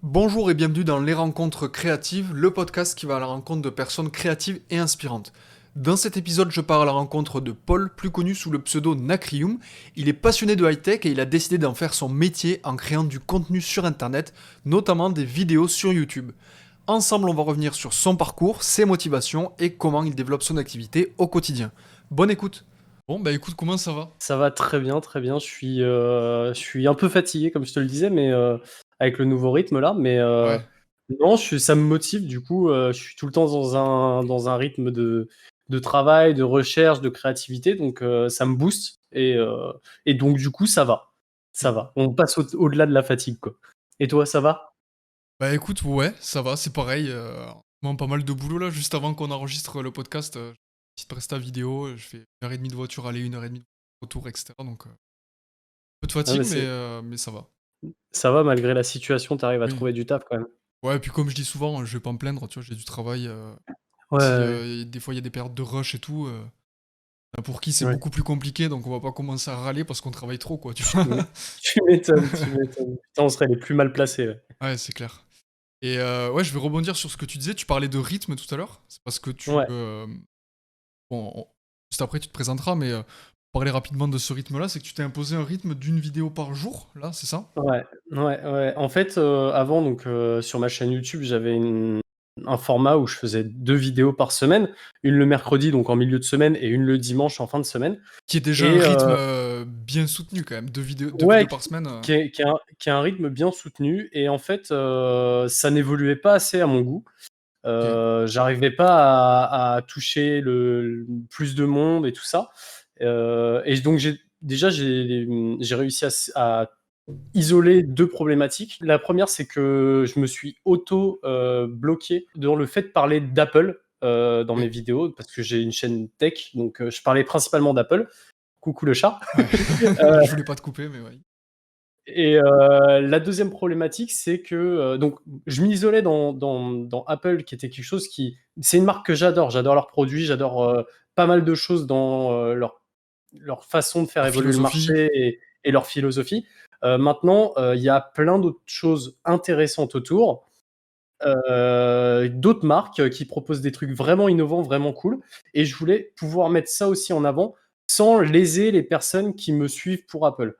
Bonjour et bienvenue dans Les Rencontres Créatives, le podcast qui va à la rencontre de personnes créatives et inspirantes. Dans cet épisode, je pars à la rencontre de Paul, plus connu sous le pseudo Nacrium. Il est passionné de high-tech et il a décidé d'en faire son métier en créant du contenu sur Internet, notamment des vidéos sur YouTube. Ensemble, on va revenir sur son parcours, ses motivations et comment il développe son activité au quotidien. Bonne écoute. Bon, bah écoute, comment ça va? Ça va très bien, très bien. Je suis un peu fatigué, comme je te le disais, mais avec le nouveau rythme là. Mais Ouais. non, ça me motive. Du coup, je suis tout le temps dans un rythme de travail, de recherche, de créativité. Donc, ça me booste. Et donc, du coup, ça va. Ça va. On passe au-delà de la fatigue, quoi. Et toi, ça va? Bah écoute, ouais, ça va, c'est pareil. Moi, pas mal de boulot là, juste avant qu'on enregistre le podcast. Petite presta vidéo, je fais 1h30 de voiture aller, 1h30 de retour, etc. Donc, un peu de Ah, fatigue, mais ça va. ça va, malgré la situation, tu arrives à Oui. trouver du taf quand même. Ouais, et puis comme je dis souvent, je vais pas me plaindre, tu vois, j'ai du travail. Ouais, Si ouais, des fois il y a des périodes de rush et tout, pour qui c'est ouais. beaucoup plus compliqué, donc on va pas commencer à râler parce qu'on travaille trop, quoi, tu Tu vois. m'é- tu m'étonnes, tu m'étonnes. Putain, on serait les plus mal placés. Ouais. Ouais, c'est clair. Et ouais, je vais rebondir sur ce que tu disais. Tu parlais de rythme tout à l'heure. C'est parce que Ouais. bon, juste après, tu te présenteras, mais pour parler rapidement de ce rythme-là, c'est que tu t'es imposé un rythme d'une vidéo par jour, là, c'est ça? Ouais, ouais, ouais. En fait, avant donc, sur ma chaîne YouTube, j'avais un format où je faisais 2 vidéos par semaine, une le mercredi, donc en milieu de semaine et une le dimanche en fin de semaine Qui est déjà un et rythme bien soutenu quand même. Deux ouais, vidéos par semaine. qui est un rythme bien soutenu et en fait, ça n'évoluait pas assez à mon goût. Ok. J'arrivais pas à toucher le plus de monde et tout ça, et donc j'ai réussi à isoler 2 problématiques. La première, c'est que je me suis auto, bloqué dans le fait de parler d'Apple, dans mes Ok. vidéos parce que j'ai une chaîne tech, donc je parlais principalement d'Apple. Coucou le chat. Ouais. Heu Je voulais pas te couper, mais ouais. et la deuxième problématique, c'est que, donc je m'isolais dans Apple qui était quelque chose qui c'est une marque que j'adore. J'adore leurs produits, j'adore, pas mal de choses dans, leur façon de faire Leur évoluer le philosophie. marché et leur philosophie. Maintenant, il y a plein d'autres choses intéressantes autour, d'autres marques qui proposent des trucs vraiment innovants, vraiment cool et je voulais pouvoir mettre ça aussi en avant, sans léser les personnes qui me suivent pour Apple.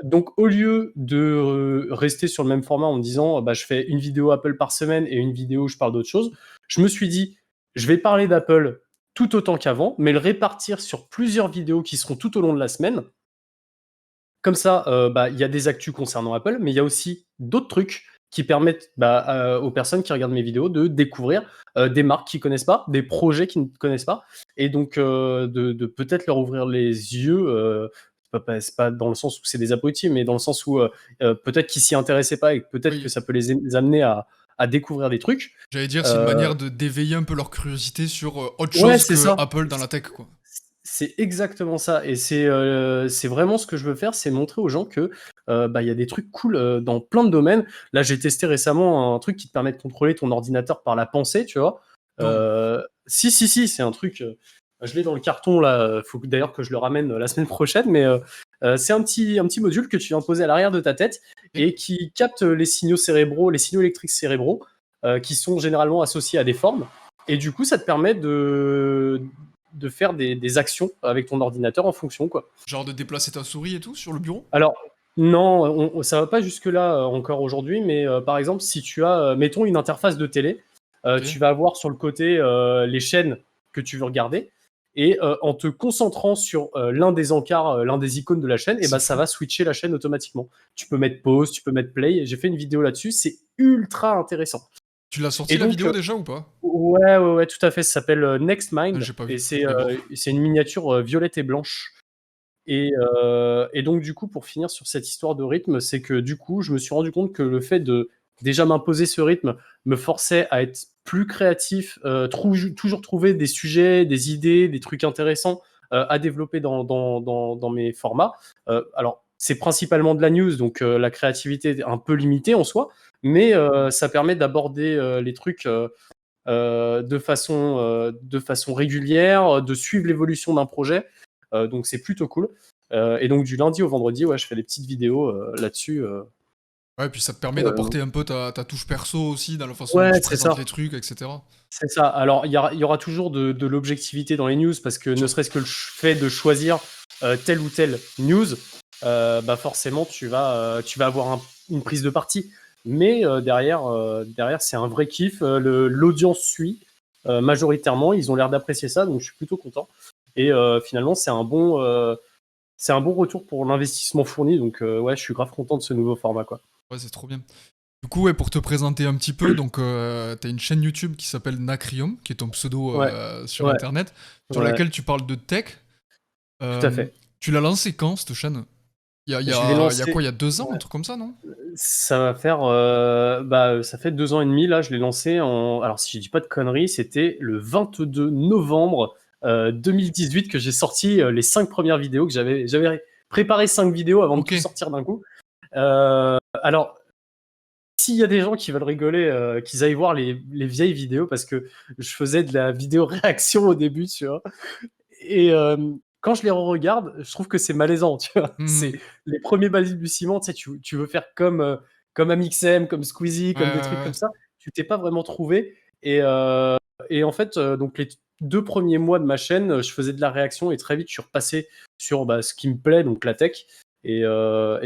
Donc au lieu de, rester sur le même format en me disant: «Bah, je fais une vidéo Apple par semaine et une vidéo où je parle d'autre chose», je me suis dit: «Je vais parler d'Apple tout autant qu'avant, mais le répartir sur plusieurs vidéos qui seront tout au long de la semaine». Comme ça, bah, il y a des actus concernant Apple, mais il y a aussi d'autres trucs qui permettent, bah, aux personnes qui regardent mes vidéos de découvrir, des marques qu'ils connaissent pas, des projets qu'ils ne connaissent pas et donc de peut-être leur ouvrir les yeux, c'est pas dans le sens où c'est des abrutis, mais dans le sens où, peut-être qu'ils s'y intéressaient pas et peut-être que Oui. ça peut les amener à découvrir des trucs. J'allais dire, c'est une Heu manière de d'éveiller un peu leur curiosité sur autre ouais, chose c'est que ça. Apple dans la tech, quoi. C'est exactement ça et c'est vraiment ce que je veux faire, c'est montrer aux gens que, bah, il y a des trucs cool, dans plein de domaines. Là, j'ai testé récemment un truc qui te permet de contrôler ton ordinateur par la pensée, tu vois? Non. Si, si, si, c'est un truc, je l'ai dans le carton là, faut d'ailleurs que je le ramène, la semaine prochaine, mais c'est un petit module que tu viens poser à l'arrière de ta tête Ok. et qui capte les signaux cérébraux, les signaux électriques cérébraux, qui sont généralement associés à des formes et du coup, ça te permet de faire des actions avec ton ordinateur en fonction, quoi. Genre de déplacer ta souris et tout sur le bureau? Alors, non, ça va pas jusque-là encore aujourd'hui, mais par exemple, si tu as, mettons, une interface de télé, Ok. tu vas avoir sur le côté les chaînes que tu veux regarder, et en te concentrant sur l'un des encarts, l'un des icônes de la chaîne, et C'est ben ça fou. va switcher la chaîne automatiquement. Tu peux mettre pause, tu peux mettre play. J'ai fait une vidéo là-dessus, c'est ultra intéressant. Tu l'as sorti Et la donc, vidéo déjà ou pas? ouais, ouais, ouais, tout à fait. Ça s'appelle Next Ah, Mind j'ai pas et vu. Je vais voir. c'est une miniature violette et blanche. Et donc du coup, pour finir sur cette histoire de rythme, c'est que du coup, je me suis rendu compte que le fait de déjà m'imposer ce rythme me forçait à être plus créatif, toujours trouver des sujets, des idées, des trucs intéressants à développer dans mes formats. Alors, c'est principalement de la news, donc la créativité est un peu limitée en soi, mais ça permet d'aborder les trucs de façon régulière, de suivre l'évolution d'un projet. Donc c'est plutôt cool. Et donc du lundi au vendredi, ouais, je fais des petites vidéos là-dessus. Ouais, puis ça te permet Heu, d'apporter un peu ta touche perso aussi dans la façon dont ouais, tu c'est présentes ça. les trucs, et cetera. C'est ça. Alors, il y aura toujours de l'objectivité dans les news parce que ne Sûr. serait-ce que le fait de choisir telle ou telle news, bah forcément, tu vas avoir une prise de parti. Mais derrière, c'est un vrai kiff. L'audience suit majoritairement. Ils ont l'air d'apprécier ça, donc je suis plutôt content. Et finalement, c'est un bon retour pour l'investissement fourni. Donc, ouais, je suis grave content de ce nouveau format, quoi. Ouais, c'est trop bien. Du coup, ouais, pour te présenter un petit peu, donc t'as une chaîne YouTube qui s'appelle Nacrium, qui est ton pseudo Ouais, sur ouais, Internet, sur ouais, laquelle tu parles de tech. tout à Euh, fait. Tu l'as lancé quand, cette chaîne? Je l'ai Il y a quoi, lancé. il y a 2 ans, un truc comme ça, non? Ça va faire, ça fait 2 ans et demi là, je l'ai lancé alors si je dis pas de conneries, c'était le 22 novembre, 2018 que j'ai sorti, les 5 premières vidéos que j'avais préparé 5 vidéos avant de Ok, tout sortir d'un coup. Alors s'il y a des gens qui veulent rigoler, qu'ils aillent voir les vieilles vidéos parce que je faisais de la vidéo réaction au début, tu vois? Et quand je les re-regarde, je trouve que c'est malaisant, tu vois? C'est mhm. les premiers balbutiements, tu sais, tu veux faire comme Amixem, comme Squeezie, Ouais, comme des ouais, trucs ouais. comme ça. Tu t'es pas vraiment trouvé et en fait, donc les 2 premiers mois de ma chaîne, je faisais de la réaction et très vite, je suis repassé sur, bah, ce qui me plaît, donc la tech et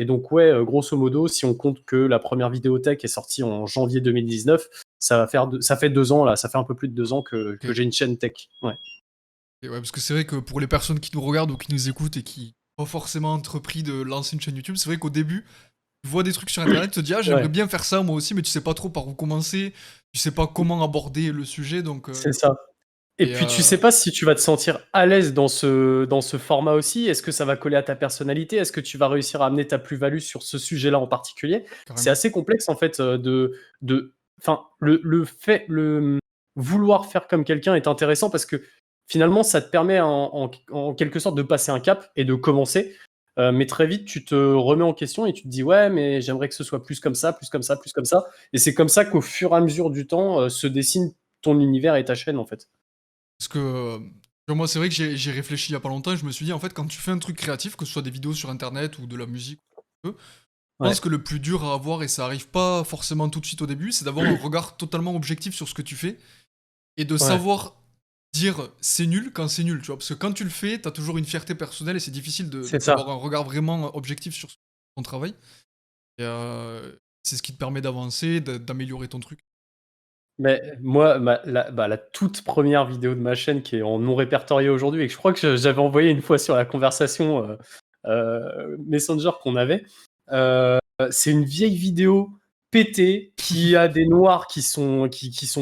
donc ouais, grosso modo, si on compte que la première vidéo tech est sortie en janvier 2019, ça fait 2 ans là, ça fait un peu plus de 2 ans que Ok. j'ai une chaîne tech. Ouais. Et ouais, parce que c'est vrai que pour les personnes qui nous regardent ou qui nous écoutent et qui n'ont pas forcément entrepris de lancer une chaîne YouTube, c'est vrai qu'au début, tu vois des trucs sur Internet, tu te dis, ah, j'aimerais Ouais, bien faire ça moi aussi, mais tu sais pas trop par où commencer, tu sais pas comment aborder le sujet, donc... c'est ça. Et et puis tu sais pas si tu vas te sentir à l'aise dans ce format aussi. Est-ce que ça va coller à ta personnalité? Est-ce que tu vas réussir à amener ta plus-value sur ce sujet-là en particulier? C'est carrément. assez complexe en fait, enfin le vouloir faire comme quelqu'un est intéressant parce que finalement ça te permet en quelque sorte de passer un cap et de commencer. Mais très vite tu te remets en question et tu te dis: «Ouais, mais j'aimerais que ce soit plus comme ça, plus comme ça, plus comme ça» et c'est comme ça qu'au fur et à mesure du temps, se dessine ton univers et ta chaîne en fait. Parce que moi, c'est vrai que j'ai réfléchi il y a pas longtemps et je me suis dit, en fait, quand tu fais un truc créatif, que ce soit des vidéos sur Internet ou de la musique, je pense Ouais. que le plus dur à avoir, et ça arrive pas forcément tout de suite au début, c'est d'avoir un regard totalement objectif sur ce que tu fais et de Ouais, savoir dire c'est nul quand c'est nul, tu vois. Parce que quand tu le fais, t'as toujours une fierté personnelle et c'est difficile c'est d'avoir ça. un regard vraiment objectif sur ton travail. Et c'est ce qui te permet d'avancer, d'améliorer ton truc. Mais moi, la toute première vidéo de ma chaîne qui est en non répertoriée aujourd'hui et que je crois que j'avais envoyé une fois sur la conversation, Messenger qu'on avait, heu, c'est une vieille vidéo pétée qui a des noirs qui sont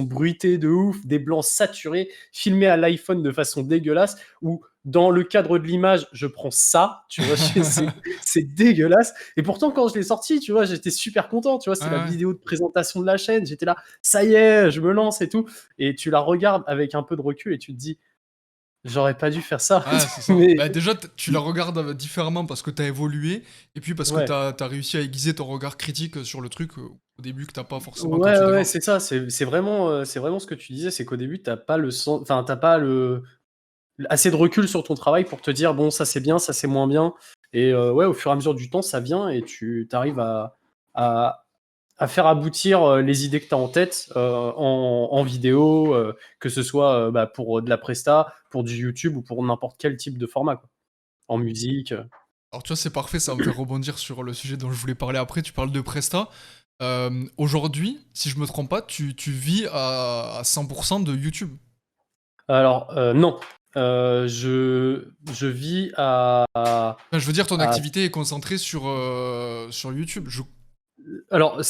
bruités de ouf, des blancs saturés, filmés à l'iPhone de façon dégueulasse où dans le cadre de l'image, je prends ça, tu vois? C'est dégueulasse et pourtant quand je l'ai sorti, tu vois, j'étais super content, tu vois? Ouais, C'était la ouais. vidéo de présentation de la chaîne, j'étais là: «Ça y est, je me lance et tout» et tu la regardes avec un peu de recul et tu te dis: «J'aurais pas dû faire ça». Ouais, c'est ça. Mais Bah, déjà, tu la regardes différemment parce que t'as évolué, et puis parce que ouais. t'as réussi à aiguiser ton regard critique sur le truc au début que t'as pas forcément quand Ouais, tu ouais, ouais, démarres. c'est ça, c'est vraiment ce que tu disais, c'est qu'au début, t'as pas le sen enfin, tu pas le assez de recul sur ton travail pour te dire: «Bon, ça c'est bien, ça c'est moins bien» et ouais, au fur et à mesure du temps, ça vient et tu arrives à à faire aboutir, les idées que tu as en tête, en vidéo, que ce soit, bah, pour, de la presta, pour du YouTube ou pour n'importe quel type de format, quoi. En musique, Alors tu vois, c'est parfait, ça va me faire rebondir sur le sujet dont je voulais parler après. Tu parles de Presta. Aujourd'hui, si je me trompe pas, tu vis à 100% de YouTube. Alors, non, je vis Enfin, je veux dire, ton à activité est concentrée sur YouTube. alors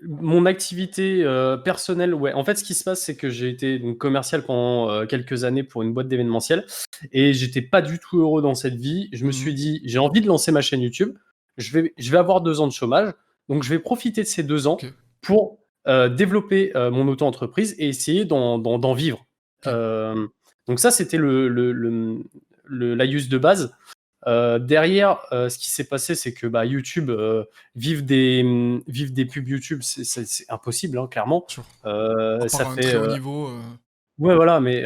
mon activité, personnelle, ouais, en fait, ce qui se passe, c'est que j'ai été donc commercial pendant, quelques années pour une boîte d'événementiel et j'étais pas du tout heureux dans cette vie. Je me suis Mhm. dit: «J'ai envie de lancer ma chaîne YouTube. Je vais avoir 2 ans de chômage, donc je vais profiter de ces 2 ans Ok, pour, développer, mon auto-entreprise et essayer d'en vivre». ok. Donc ça, c'était le la use de base. Derrière, ce qui s'est passé, c'est que, bah, YouTube, vivre des pubs YouTube, c'est impossible, hein, clairement. Sûr. À Ça part un fait, très haut niveau. ouais, voilà, mais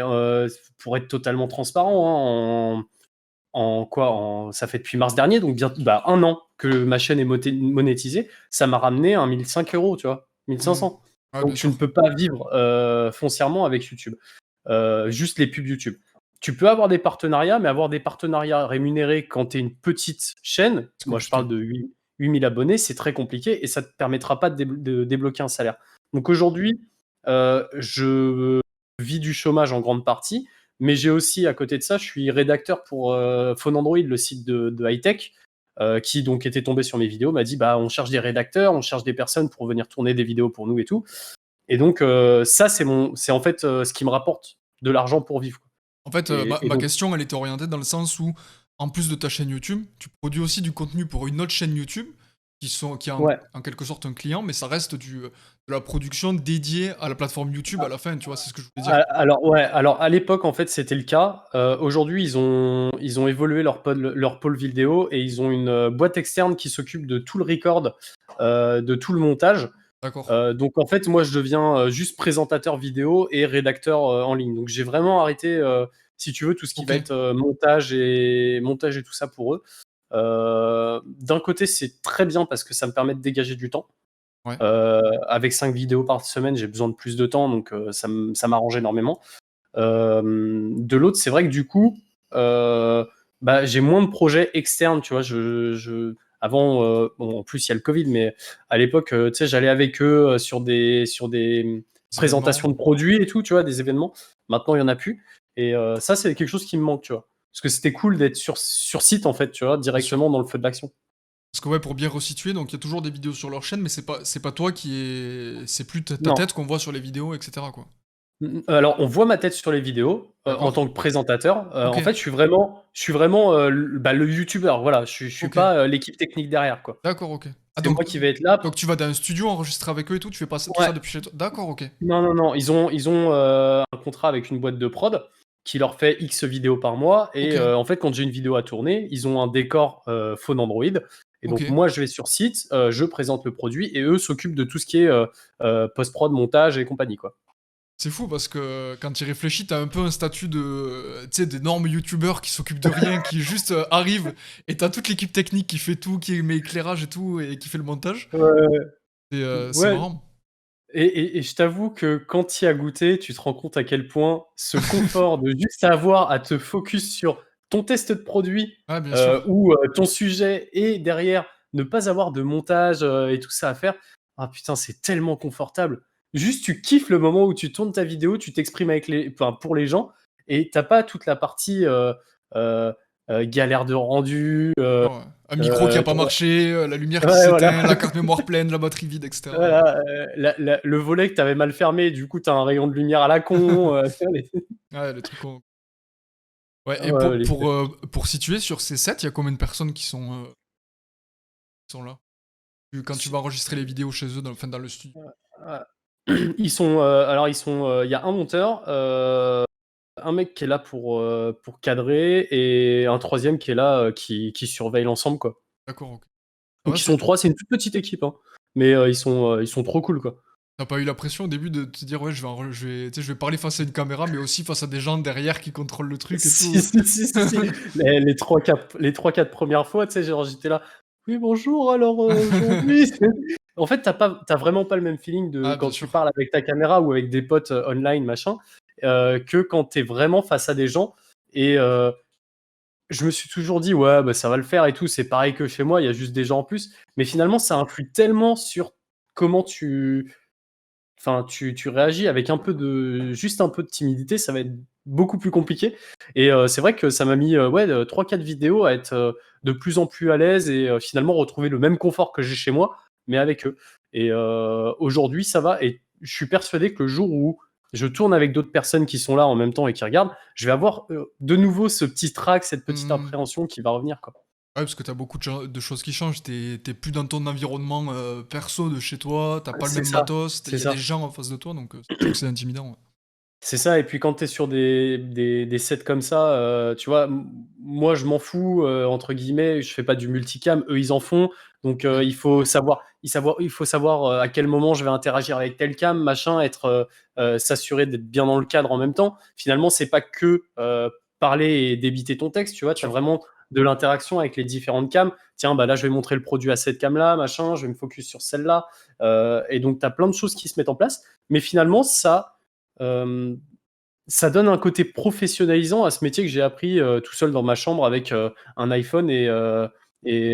pour être totalement transparent, hein, ça fait depuis mars dernier, donc bien 1 an que ma chaîne est monétisée, ça m'a ramené 1005 €, tu vois, 1500. Ouais, Donc bien tu ne sûr. peux pas vivre foncièrement avec YouTube. Juste les pubs YouTube. Tu peux avoir des partenariats, mais avoir des partenariats rémunérés quand tu es une petite chaîne, C'est moi je compliqué. parle de 8000 abonnés, c'est très compliqué et ça te permettra pas de débloquer un salaire. Donc aujourd'hui, je vis du chômage en grande partie, mais j'ai aussi à côté de ça, je suis rédacteur pour Phone Android, le site de high-tech, qui donc était tombé sur mes vidéos, m'a dit on cherche des rédacteurs, on cherche des personnes pour venir tourner des vidéos pour nous et tout. Et donc ça c'est en fait ce qui me rapporte de l'argent pour vivre, quoi. En fait, Et ma donc question, elle était orientée dans le sens où, en plus de ta chaîne YouTube, tu produis aussi du contenu pour une autre chaîne YouTube qui a ouais. en quelque sorte un client, mais ça reste de la production dédiée à la plateforme YouTube à la fin, tu vois? C'est ce que je voulais dire. Alors ouais, alors à l'époque en fait c'était le cas. Aujourd'hui ils ont évolué leur pôle vidéo et ils ont une boîte externe qui s'occupe de tout le record, de tout le montage. D'accord. Donc en fait moi je deviens juste présentateur vidéo et rédacteur en ligne. Donc j'ai vraiment arrêté, si tu veux, tout ce qui va OK. être montage et tout ça pour eux. D'un côté c'est très bien parce que ça me permet de dégager du temps. Ouais. Avec 5 vidéos par semaine, j'ai besoin de plus de temps, donc ça m'arrange énormément. De l'autre, c'est vrai que du coup, j'ai moins de projets externes, tu vois. Avant, en plus, il y a le Covid, mais à l'époque, tu sais, j'allais avec eux sur des Des événements. présentations de produits et tout, tu vois, des événements. Maintenant, il y en a plus. Et ça, c'est quelque chose qui me manque, tu vois. Parce que c'était cool d'être sur site, en fait, tu vois, Bien sûr. directement dans le feu de l'action. Parce que ouais, pour bien resituer, donc il y a toujours des vidéos sur leur chaîne, mais c'est pas toi qui est c'est plus ta Non. tête qu'on voit sur les vidéos et cetera, quoi. Alors, on voit ma tête sur les vidéos, en D'accord. tant que présentateur. En OK. fait, je suis vraiment, le youtubeur, voilà. Je suis OK. pas, l'équipe technique derrière, quoi. D'accord, OK. Ah C'est moi qui vais être là donc pour tu vas dans un studio enregistrer avec eux et tout, tu fais pas ça tout ça ouais. depuis chez toi? D'accord, OK. Non, non, non, ils ont, un contrat avec une boîte de prod qui leur fait X vidéos par mois et OK. en fait, quand j'ai une vidéo à tourner, ils ont un décor, phone Android et donc OK. moi, je vais sur site, je présente le produit et eux s'occupent de tout ce qui est, post-prod, montage et compagnie, quoi. C'est fou parce que quand tu y réfléchis, t'as un peu un statut de, tu sais, d'énorme youtubeur qui s'occupe de rien, qui juste arrive, et t'as toute l'équipe technique qui fait tout, qui met éclairage et tout, et qui fait le montage. Ouais, C'est ouais. marrant. Et je t'avoue que quand tu y as goûté, tu te rends compte à quel point ce confort de juste avoir à te focus sur ton test de produit, Ouais, bien sûr. ou ton sujet et derrière ne pas avoir de montage, et tout ça à faire. Ah putain, c'est tellement confortable. Juste, tu kiffes le moment où tu tournes ta vidéo, tu t'exprimes pour les gens et tu as pas toute la partie, heu galère de rendu, Ouais. Un micro qui a pas ton marché, la lumière qui ouais, voilà. s'éteint, la carte mémoire pleine, la batterie vide, et cetera. Voilà, le volet que tu avais mal fermé, du coup, tu as un rayon de lumière à la con, tu vois les Ouais, les trucs qu'on ouais, et ouais, les pour situer sur ces sets, il y a combien de personnes qui sont là? Quand tu vas enregistrer les vidéos chez eux, dans le studio? ils sont, alors ils sont, il y a un monteur, un mec qui est là pour cadrer et un troisième qui est là, qui surveille l'ensemble, quoi. D'accord, OK. Ouais, Donc ils sont 3, c'est une toute petite équipe, hein, mais ils sont trop cool, quoi. tu pas eu la pression au début de te dire: «Ouais, tu sais, je vais parler face à une caméra, mais aussi face à des gens derrière qui contrôlent le truc et Si, tout?» si, si, si, si. Les 3-4 premières fois, tu sais, genre, j'étais là: «Oui, bonjour, alors, aujourd'hui» en fait, tu vraiment pas le même feeling de Ah, quand bien tu sûr. parles avec ta caméra ou avec des potes, online, machin, que quand tu es vraiment face à des gens et je me suis toujours dit: «Ouais, bah, ça va le faire et tout, c'est pareil que chez moi, il y a juste des gens en plus». Mais finalement, ça influe tellement sur comment tu réagis avec juste un peu de timidité, ça va être beaucoup plus compliqué et c'est vrai que ça m'a mis, ouais, 3-4 vidéos à être, de plus en plus à l'aise et finalement retrouver le même confort que j'ai chez moi, mais avec eux et aujourd'hui ça va et je suis persuadé que le jour où je tourne avec d'autres personnes qui sont là en même temps et qui regardent, je vais avoir, de nouveau ce petit trac, cette petite Mmh. appréhension qui va revenir, quoi. Ouais, parce que t'as beaucoup de choses qui changent. T'es plus dans ton environnement, perso de chez toi, t'as pas le C'est même ça, matos, il c'est y a des ça. gens en face de toi, donc c'est sûr que c'est intimidant, ouais. C'est ça et puis quand tu es sur des sets comme ça, tu vois, moi je m'en fous, entre guillemets, je fais pas du multicam, eux ils en font, donc OK. il faut savoir, à quel moment je vais interagir avec telle cam, machin, s'assurer d'être bien dans le cadre en même temps. Finalement, c'est pas que, parler et débiter ton texte, tu vois. Tu as sûr. vraiment de l'interaction avec les différentes cams. Tiens, bah là, je vais montrer le produit à cette cam-là, machin, je vais me focus sur celle-là. Et donc, tu as plein de choses qui se mettent en place. Mais finalement, euh, ça donne un côté professionnalisant à ce métier que j'ai appris tout seul dans ma chambre avec un iPhone et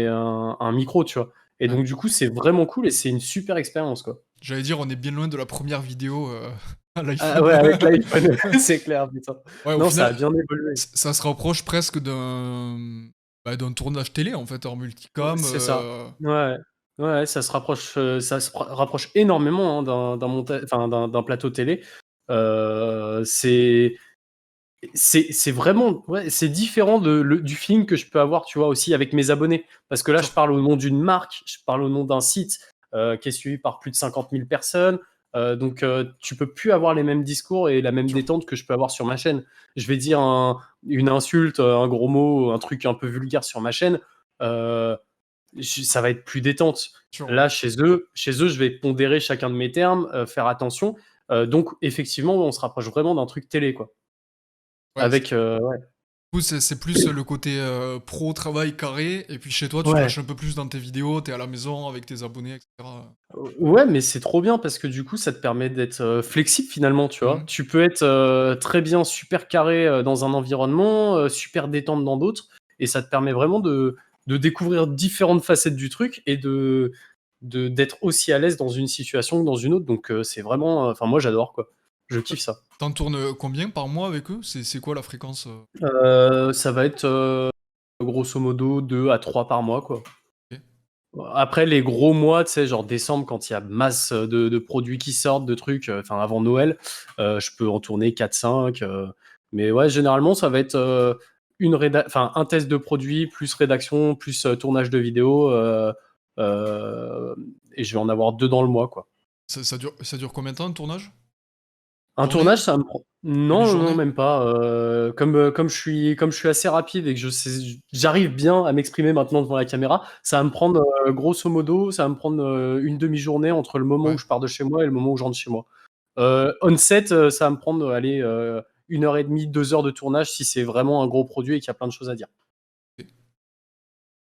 un micro, tu vois. Et Ouais. donc, du coup, c'est vraiment cool et c'est une super expérience, quoi. J'allais dire, on est bien loin de la première vidéo à Ah l'iPhone. ouais, avec l'iPhone, c'est clair, putain. Ouais, au Non, ça a final, bien évolué. ça se rapproche presque d'un tournage télé, en fait, en multicam. C'est ça. Ouais. Ouais, ça se rapproche énormément hein, d'un plateau télé. C'est vraiment, ouais, c'est différent du film que je peux avoir, tu vois, aussi avec mes abonnés. Parce que là, je Sûr. parle au nom d'une marque, je parle au nom d'un site qui est suivi par plus de 50 000 personnes. Donc, tu peux plus avoir les mêmes discours et la même Sûr. détente que je peux avoir sur ma chaîne. Je vais dire une insulte, un gros mot, un truc un peu vulgaire sur ma chaîne. euh, Ça va être plus détente. Sûr, ouais. Là, chez eux, je vais pondérer chacun de mes termes, faire attention. Donc, effectivement, on se rapproche vraiment d'un truc télé, quoi. Ouais, Ouais. du coup, c'est plus le côté pro, travail carré, et puis chez toi, tu Ouais. lâches un peu plus dans tes vidéos, t'es à la maison avec tes abonnés, etc. Ouais, mais c'est trop bien parce que du coup, ça te permet d'être flexible finalement, tu vois. Mhm. Tu peux être très bien super carré dans un environnement, super détente dans d'autres, et ça te permet vraiment de découvrir différentes facettes du truc et d'être aussi à l'aise dans une situation que dans une autre. Donc c'est vraiment, enfin moi j'adore quoi. Je kiffe ça. T'en tournes combien par mois avec eux? C'est quoi la fréquence Ça va être grosso modo 2 à 3 par mois quoi. Ok. Après les gros mois, tu sais, genre décembre, quand il y a masse de produits qui sortent, de trucs, enfin avant Noël, je peux en tourner 4-5. Mais ouais, généralement, ça va être un test de produit, plus rédaction, plus tournage de vidéo. Et je vais en avoir 2 dans le mois, quoi. Ça dure combien de temps, un tournage? Un Journée? tournage, ça me prend. Non, non, Demi-journée? même pas. Comme je suis assez rapide et que j'arrive bien à m'exprimer maintenant devant la caméra, ça va me prendre grosso modo, ça va me prendre une demi-journée entre le moment où Ouais. je pars de chez moi et le moment où je rentre chez moi. On-set, ça va me prendre, allez, 1 heure et demie, 2 heures de tournage si c'est vraiment un gros produit et qu'il y a plein de choses à dire. Ok. Du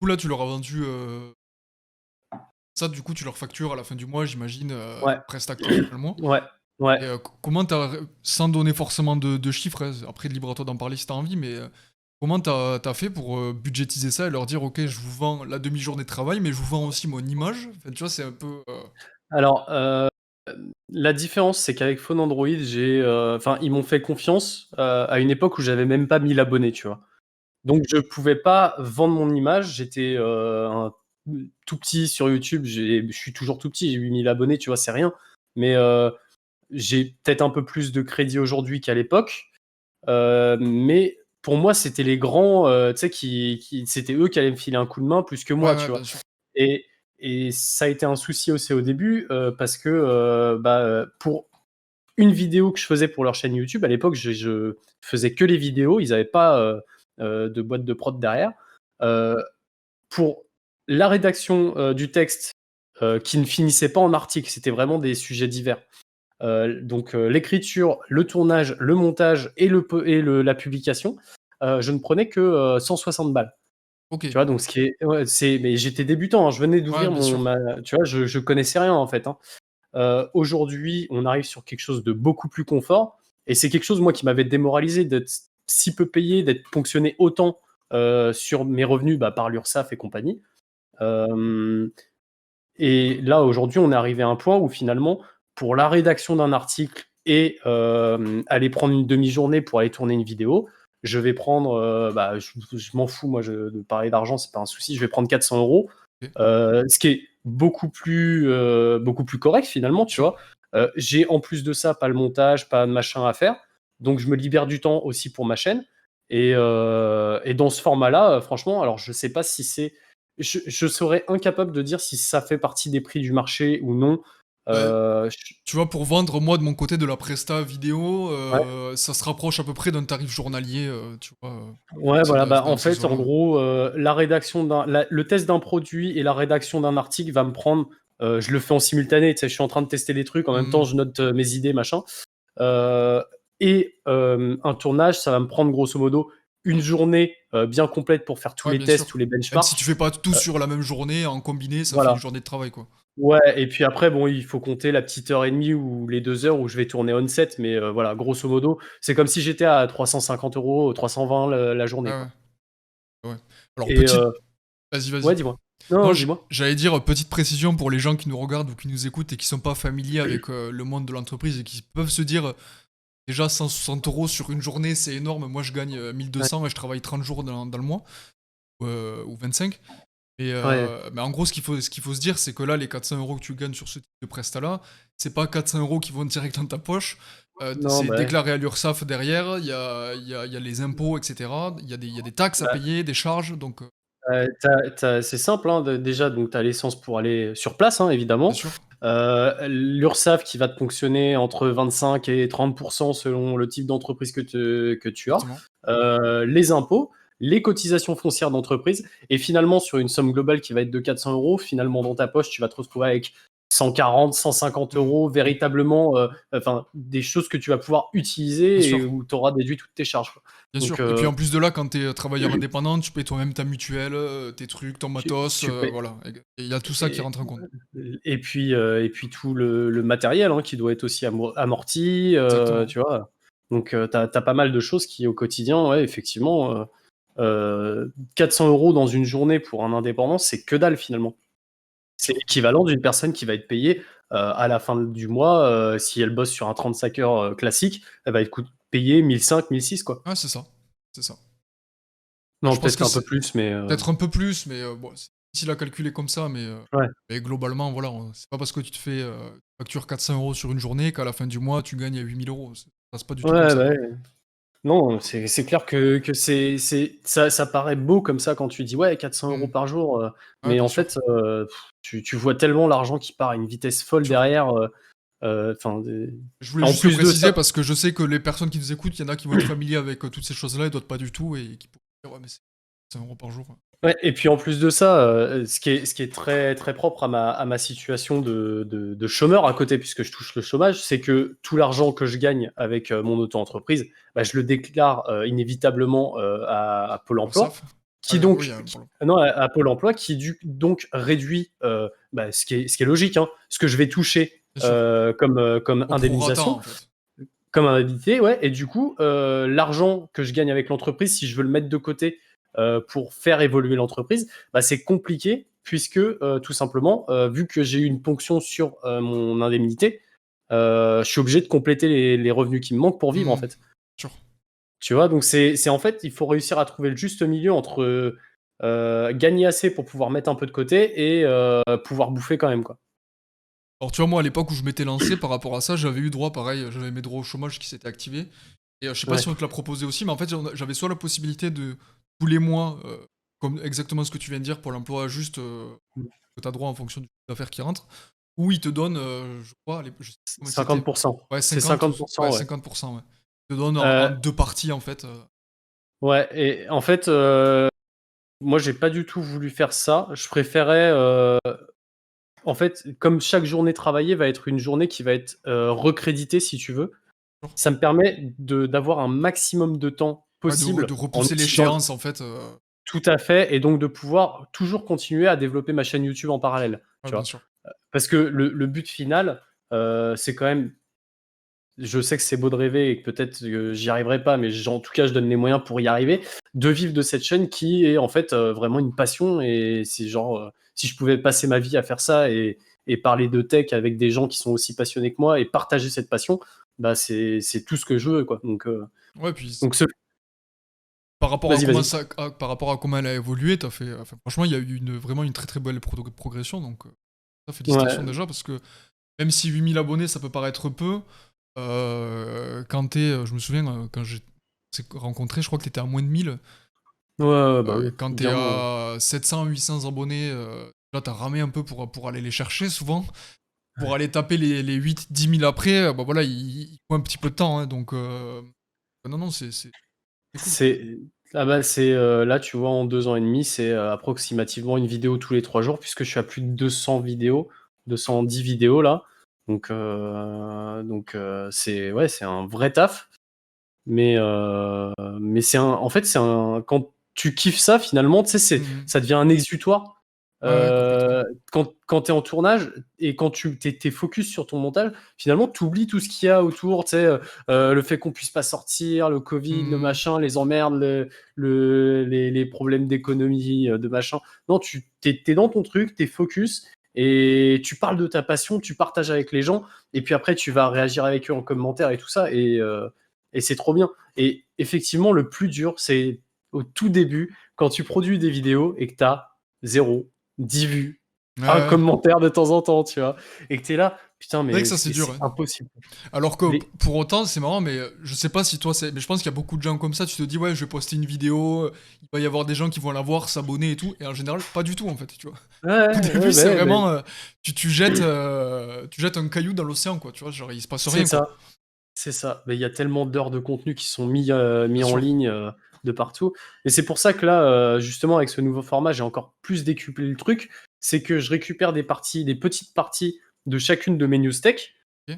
coup, là, tu leur as vendu. Ça, du coup, tu leur factures à la fin du mois, j'imagine, Ouais, presta que tu fais le mois. ouais, ouais. Et comment sans donner forcément de chiffres, hein, après libre à toi d'en parler si t'as envie, mais comment t'as fait pour budgétiser ça et leur dire, ok, je vous vends la demi-journée de travail, mais je vous vends aussi mon image. Enfin, tu vois, c'est un peu. Alors, la différence, c'est qu'avec Phone Android, enfin, ils m'ont fait confiance à une époque où j'avais même pas 1000 abonnés, tu vois. Donc, je pouvais pas vendre mon image. J'étais tout petit sur YouTube. Je suis toujours tout petit. J'ai 8000 abonnés, tu vois, c'est rien. Mais j'ai peut-être un peu plus de crédit aujourd'hui qu'à l'époque. Mais pour moi, c'était les grands, tu sais, c'était eux qui allaient me filer un coup de main plus que Ouais, moi, ouais, tu vois. bien sûr. Et, et ça a été un souci aussi au début parce que pour une vidéo que je faisais pour leur chaîne YouTube, à l'époque, je faisais que les vidéos, ils n'avaient pas de boîte de prod derrière. Euh, pour la rédaction du texte qui ne finissait pas en article, c'était vraiment des sujets divers. Donc l'écriture, le tournage, le montage la publication, je ne prenais que 160 balles. Ok. Tu vois, donc ce qui est, ouais, mais j'étais débutant, hein, je venais Ouais, d'ouvrir bien sûr. tu vois, je connaissais rien en fait, hein. Aujourd'hui, on arrive sur quelque chose de beaucoup plus confort, et c'est quelque chose moi qui m'avait démoralisé d'être si peu payé, d'être ponctionné autant sur mes revenus par l'URSSAF et compagnie. Euh, et là, aujourd'hui, on est arrivé à un point où finalement, pour la rédaction d'un article et aller prendre une demi-journée pour aller tourner une vidéo, je vais prendre, je m'en fous, moi, de parler d'argent, c'est pas un souci, je vais prendre 400 euros, Ok. ce qui est beaucoup plus correct finalement, tu Sûr. vois. J'ai en plus de ça pas le montage, pas de machin à faire, donc je me libère du temps aussi pour ma chaîne. Et dans ce format-là, franchement, alors je sais pas si c'est je serais incapable de dire si ça fait partie des prix du marché ou non. Bah, Je tu vois, pour vendre, moi, de mon côté, de la presta vidéo, Ouais, ça se rapproche à peu près d'un tarif journalier, tu vois, ouais, voilà, dans en ces fait, en eaux-là. gros, le test d'un produit et la rédaction d'un article va me prendre, je le fais en simultané, tu sais, je suis en train de tester des trucs, en même temps, Mhm. je note mes idées, machin. Heu et un tournage, ça va me prendre grosso modo une journée bien complète pour faire tous Ouais, les bien sûr. tests, tous les Même si tu benchmarks. fais pas tout Euh, sur la même journée, en combiné, ça fait une voilà. journée de travail, quoi. Ouais, et puis après, bon, il faut compter la petite heure et demie ou les 2 heures où je vais tourner on-set, mais voilà, grosso modo, c'est comme si j'étais à 350 €, 320 la journée, Ouais, quoi. ouais. Ouais. Alors, Et Vas-y, ouais, vas-y. dis-moi. Non, Non, non, dis-moi. j'allais dire, petite précision pour les gens qui nous regardent ou qui nous écoutent et qui sont pas familiers avec le monde de l'entreprise et qui peuvent se dire, déjà 160 € sur une journée, c'est énorme. Moi, je gagne Ouais, 1200 et je travaille 30 jours dans le mois, ou 25. ouais. Mais en gros, ce qu'il faut se dire, c'est que là, les 400 € que tu gagnes sur ce type de prestat-là, c'est pas 400 € qui vont direct dans ta poche. Non, C'est bah ouais. déclaré à l'URSSAF derrière, il y a les impôts, etc. Il y a des taxes à Bah, payer, des charges, donc c'est simple, hein, déjà, donc tu as l'essence pour aller sur place, hein, bien évidemment. sûr, L'URSSAF qui va te ponctionner entre 25 et 30% selon le type d'entreprise que tu as. exactement. Les impôts, les cotisations foncières d'entreprise, et finalement, sur une somme globale qui va être de 400 €, finalement, dans ta poche, tu vas te retrouver avec 140, 150 Mm, euros mm, véritablement, enfin, des choses que tu vas pouvoir bien utiliser et sûr. où tu auras déduit toutes tes charges, quoi. Bien Donc, sûr. Et puis en plus de là, quand t'es travailleur indépendant, tu payes toi-même ta mutuelle, tes trucs, ton tu, matos, tu payes. voilà. Et il y a tout ça qui Et, rentre en compte. et puis tout le matériel, hein, qui doit être aussi amorti, Exactement. tu vois. Donc, tu as pas mal de choses qui, au quotidien, ouais, effectivement, 400 € dans une journée pour un indépendant, c'est que dalle finalement. Bien C'est sûr. l'équivalent d'une personne qui va être payée à la fin du mois, si elle bosse sur un 35 heures classique, elle va être payée 1 500, 1 600, quoi. Ouais, c'est ça. C'est ça. Je Non, pense peut-être que un peu c'est plus, mais peut-être un peu plus, mais bon, c'est difficile à calculer comme ça, ouais. mais globalement, voilà, c'est pas parce que tu te fais facture 400 € sur une journée qu'à la fin du mois, tu gagnes 8 000 €. Ça se passe pas du tout comme Ouais, ça, bah, quoi. ouais. Non, c'est clair que ça paraît beau comme ça quand tu dis ouais, 400 € Hmm. par jour, Ouais, mais bien en sûr. fait, tu vois tellement l'argent qui part à une vitesse folle Bien sûr. derrière. Enfin, Je voulais en juste le plus de préciser ça, parce que je sais que les personnes qui nous écoutent, il y en a qui vont être familiers avec toutes ces choses-là et d'autres pas du tout et qui pourraient dire, ouais, mais c'est 100 € par jour. ouais, et puis en plus de ça, ce qui est très, très propre à ma situation de chômeur à côté, puisque je touche le chômage, c'est que tout l'argent que je gagne avec mon auto-entreprise, bah, je le déclare inévitablement à Pôle Pour emploi, SAF. qui donc, Oui, pour le non, à Pôle emploi, qui donc réduit, bah, ce qui est logique, hein, ce que je vais toucher bien sûr. comme Au prorata, indemnisation, en fait. comme indemnité, ouais. Et du coup, l'argent que je gagne avec l'entreprise, si je veux le mettre de côté pour faire évoluer l'entreprise, bah, c'est compliqué puisque tout simplement, vu que j'ai eu une ponction sur mon indemnité, je suis obligé de compléter les revenus qui me manquent pour vivre en Hmm. fait. Sûr. Tu vois, donc c'est en fait, il faut réussir à trouver le juste milieu entre gagner assez pour pouvoir mettre un peu de côté et pouvoir bouffer quand même, quoi. Alors, tu vois, moi, à l'époque où je m'étais lancé par rapport à ça, j'avais eu droit, pareil, j'avais mes droits au chômage qui s'étaient activés. Et je sais pas Ouais. si on te l'a proposé aussi, mais en fait, j'avais soit la possibilité de tous les mois, comme exactement ce que tu viens de dire pour l'emploi juste, que tu as droit en fonction du chiffre d'affaires qui rentre, ou ils te donnent, je crois, je sais plus comment c'était. 50%. Ouais, C'est 50 ou ouais, 50%, ouais. 50%, ouais. Ils te donnent en Euh, deux parties, en fait. ouais, et en fait, moi, j'ai pas du tout voulu faire ça. Je préférais, en fait, comme chaque journée travaillée va être une journée qui va être, recréditée si tu veux, ça me permet d'avoir un maximum de temps Ouais, de possible en repousser utilisant l'échéance, en fait. tout à fait, et donc de pouvoir toujours continuer à développer ma chaîne YouTube en parallèle, Ouais, tu bien vois? sûr. Parce que le but final, c'est quand même, je sais que c'est beau de rêver et que peut-être, j'y arriverai pas, mais en tout cas, je donne les moyens pour y arriver, de vivre de cette chaîne qui est en fait, vraiment une passion, et c'est genre, si je pouvais passer ma vie à faire ça et parler de tech avec des gens qui sont aussi passionnés que moi et partager cette passion, bah, c'est tout ce que je veux, quoi. Ouais, puis Donc ce par rapport à vas-y, comment vas-y. ça, par rapport à comment elle a évolué, t'as fait, enfin, franchement, il y a eu vraiment une très très belle progression, donc ça, félicitations Ouais, déjà, parce que même si 8000 abonnés, ça peut paraître peu, quand t'es, je me souviens, quand j'ai s'est rencontré, je crois que t'étais à moins de 1000. ouais, ouais, bah, oui, Quand t'es bien moins, ouais. à 700, 800 abonnés, là, t'as ramé un peu pour aller les chercher, souvent. Pour aller taper les 8, 10 000 après, bah voilà, il faut un petit peu de temps, hein, donc non, non, c'est cool. C'est bah, là, tu vois, en 2 ans et demi, c'est, approximativement une vidéo tous les 3 jours puisque je suis à plus de 200 vidéos, 210 vidéos là. Donc c'est ouais, c'est un vrai taf. Mais en fait, quand tu kiffes ça, finalement, tu sais, Mhm. ça devient un exutoire. Ouais, complètement. Quand tu es en tournage et quand tu t'es focus sur ton montage, finalement, tu oublies tout ce qu'il y a autour, tu sais, le fait qu'on puisse pas sortir, le Covid, le Mhm. machin, les emmerdes, les problèmes d'économie, de machin. Non, t'es dans ton truc, t'es focus et tu parles de ta passion, tu partages avec les gens et puis après, tu vas réagir avec eux en commentaire et tout ça et c'est trop bien. Et effectivement, le plus dur, c'est au tout début, quand tu produis des vidéos et que tu as 0, 10 vues, Ouais, un ouais. commentaire de temps en temps, tu vois, et que tu es là, putain, C'est vrai que mais ça c'est dur, c'est hein. impossible. Alors que Les... pour autant, c'est marrant, mais je sais pas si toi c'est. Mais je pense qu'il y a beaucoup de gens comme ça, tu te dis, ouais, je vais poster une vidéo, il va y avoir des gens qui vont la voir, s'abonner et tout. Et en général, pas du tout en fait, tu vois. Ouais, Au ouais, début, ouais, c'est bah, vraiment. Tu jettes un caillou dans l'océan, quoi, tu vois, genre il se passe c'est rien, quoi. ça, c'est ça. Mais il y a tellement d'heures de contenu qui sont mis Bien en sûr. ligne de partout. Et c'est pour ça que là, justement, avec ce nouveau format, j'ai encore plus décuplé le truc. C'est que je récupère des petites parties de chacune de mes news tech. Ok.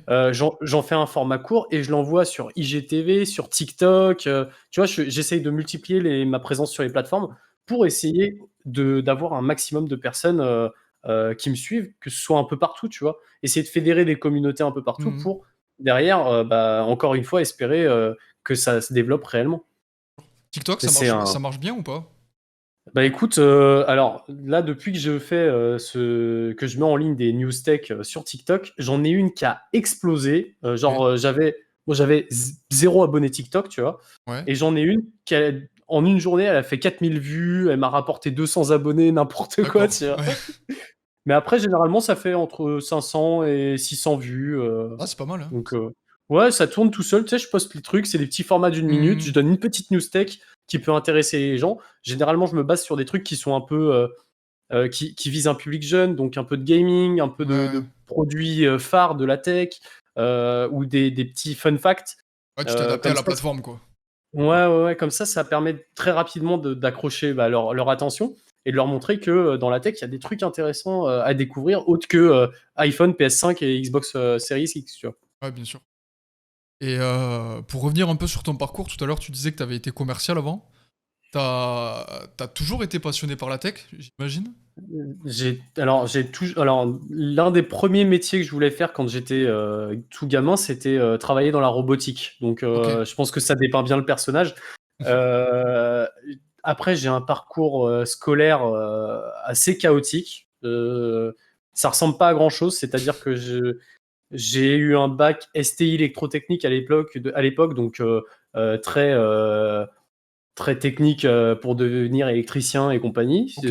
J'en fais un format court et je l'envoie sur IGTV, sur TikTok. Tu vois, j'essaye de multiplier ma présence sur les plateformes pour essayer d'avoir un maximum de personnes qui me suivent, que ce soit un peu partout, tu vois. Essayer de fédérer des communautés un peu partout Mhm. pour, derrière, bah, encore une fois, espérer que ça se développe réellement. TikTok, Mais c'est ça un, marche bien ou pas? Bah écoute, alors là, depuis que je fais que je mets en ligne des news tech sur TikTok, j'en ai une qui a explosé. Ok. J'avais 0 abonné TikTok, tu vois. Ouais. Et j'en ai une en une journée, elle a fait 4000 vues, elle m'a rapporté 200 abonnés, n'importe quoi, D'accord. tu vois. Ouais. Mais après, généralement, ça fait entre 500 et 600 vues. Ah, c'est pas mal, hein. Donc, ouais, ça tourne tout seul. Tu sais, je poste les trucs, c'est des petits formats d'une minute. Je Mhm. donne une petite news tech qui peut intéresser les gens. Généralement, je me base sur des trucs qui sont un peu, qui visent un public jeune, donc un peu de gaming, un peu Ouais. de produits phares de la tech, ou des petits fun facts. Ouais, tu t'es adapté à Comme la ça, plateforme, quoi. ouais, ouais, ouais, comme ça permet très rapidement d'accrocher bah, leur attention et de leur montrer que dans la tech, il y a des trucs intéressants à découvrir, autres que iPhone, PS5 et Xbox Series X, tu vois. Ouais, bien sûr. Et pour revenir un peu sur ton parcours, tout à l'heure, tu disais que tu avais été commercial avant. T'as toujours été passionné par la tech, j'imagine? Alors, l'un des premiers métiers que je voulais faire quand j'étais tout gamin, c'était travailler dans la robotique. Donc, Ok. je pense que ça dépeint bien le personnage. Euh, Après, j'ai un parcours scolaire assez chaotique. Ça ressemble pas à grand chose, c'est-à-dire que j'ai eu un bac STI électrotechnique à l'époque, donc très très technique pour devenir électricien et compagnie. Ok.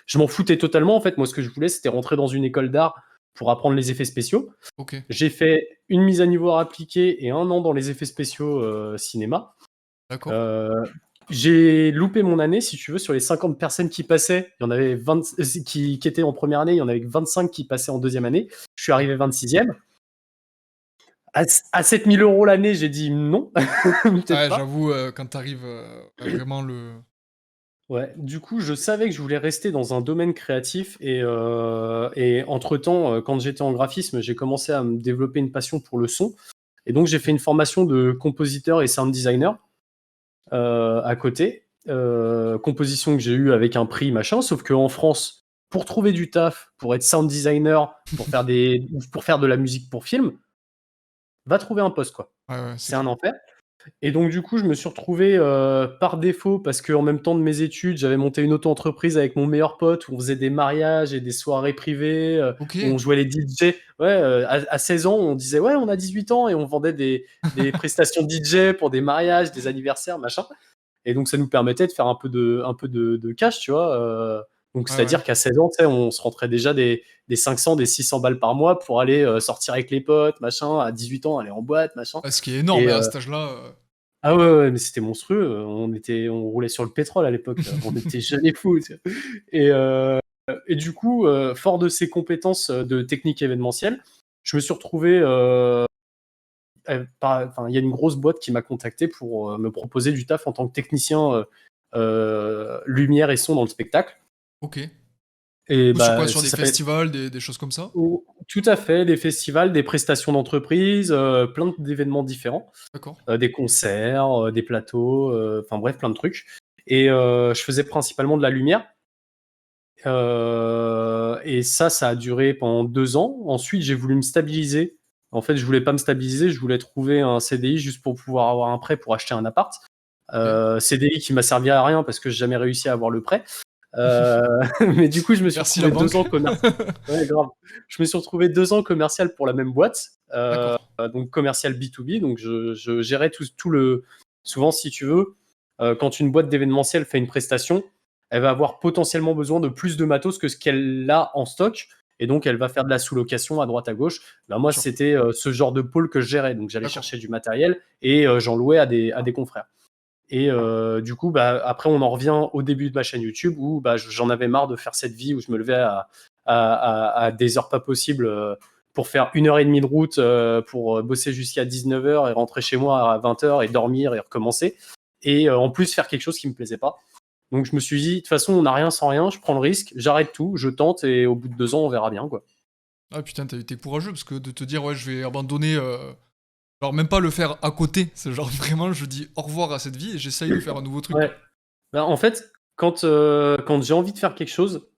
Je m'en foutais totalement en fait. Moi, ce que je voulais, c'était rentrer dans une école d'art pour apprendre les effets spéciaux. Ok. J'ai fait une mise à niveau appliquée et 1 an dans les effets spéciaux cinéma. D'accord. Euh, j'ai loupé mon année, si tu veux, sur les 50 personnes qui passaient. Il y en avait 20 qui étaient en première année, il y en avait 25 qui passaient en deuxième année. Je suis Ok. arrivé 26e. À 7000 euros l'année, j'ai dit non, peut-être Ouais, pas. j'avoue, quand t'arrives à vraiment le. Ouais, du coup, je savais que je voulais rester dans un domaine créatif et entre-temps, quand j'étais en graphisme, j'ai commencé à me développer une passion pour le son. Et donc, j'ai fait une formation de compositeur et sound designer à côté. Composition que j'ai eue avec un prix, machin, sauf qu'en France, pour trouver du taf, pour être sound designer, pour faire de la musique pour film, va trouver un poste, quoi. Ouais, ouais, c'est C'est un clair. enfer. Et donc, du coup, je me suis retrouvé par défaut, parce qu'en même temps de mes études, j'avais monté une auto-entreprise avec mon meilleur pote où on faisait des mariages et des soirées privées, Ok. où on jouait les DJ. Ouais, à 16 ans, on disait, ouais, on a 18 ans et on vendait des prestations DJ pour des mariages, des anniversaires, machin. Et donc, ça nous permettait de faire un peu de cash, tu vois. Donc, Ouais, ouais. c'est-à-dire qu'à 16 ans, tu sais, on se rentrait déjà des 500, des 600 balles par mois pour aller sortir avec les potes, machin. À 18 ans, aller en boîte, machin. Ouais, ce qui est énorme, Et, hein, à cet âge-là. ah ouais, ouais, mais c'était monstrueux. On roulait sur le pétrole à l'époque. On était jeunes et fous, tu sais. Et, euh, et du coup, fort de ces compétences de technique événementielle, je me suis retrouvé. Enfin, il y a une grosse boîte qui m'a contacté pour me proposer du taf en tant que technicien lumière et son dans le spectacle. Ok. Et Ou sur quoi? bah, Sur ça des s'appelle festivals, des choses comme ça? ou tout à fait, des festivals, des prestations d'entreprise, plein d'événements différents, D'accord. des concerts, des plateaux, enfin bref, plein de trucs et je faisais principalement de la lumière, et ça a duré pendant 2 ans. Ensuite, j'ai voulu me stabiliser. En fait, je voulais pas me stabiliser, je voulais trouver un CDI juste pour pouvoir avoir un prêt pour acheter un appart. OK. CDI qui m'a servi à rien parce que j'ai jamais réussi à avoir le prêt. Heu, mais du coup, je me suis Merci la retrouvé 2 banque. ans ouais, grave. Je me suis retrouvé 2 ans commercial pour la même boîte, D'accord. donc commercial B2B, donc je gérais tout le souvent, si tu veux, quand une boîte d'événementiel fait une prestation, elle va avoir potentiellement besoin de plus de matos que ce qu'elle a en stock et donc elle va faire de la sous-location à droite à gauche. Bah, moi, Sûr. c'était, ce genre de pôle que je gérais, donc j'allais D'accord. chercher du matériel et j'en louais à des confrères. Et du coup, bah, après, on en revient au début de ma chaîne YouTube où bah, j'en avais marre de faire cette vie où je me levais à des heures pas possibles pour faire 1 heure et demie de route pour bosser jusqu'à 19 heures et rentrer chez moi à 20 heures et dormir et recommencer. Et en plus, faire quelque chose qui me plaisait pas. Donc, je me suis dit, de toute façon, on n'a rien sans rien, je prends le risque, j'arrête tout, je tente et au bout de 2 ans, on verra bien, quoi. Ah putain, tu été courageux parce que de te dire: «Ouais, je vais abandonner», alors même pas le faire à côté, c'est genre vraiment je dis au revoir à cette vie et j'essaye de faire un nouveau truc, Ouais. quoi. Bah, en fait, quand j'ai envie de faire quelque chose,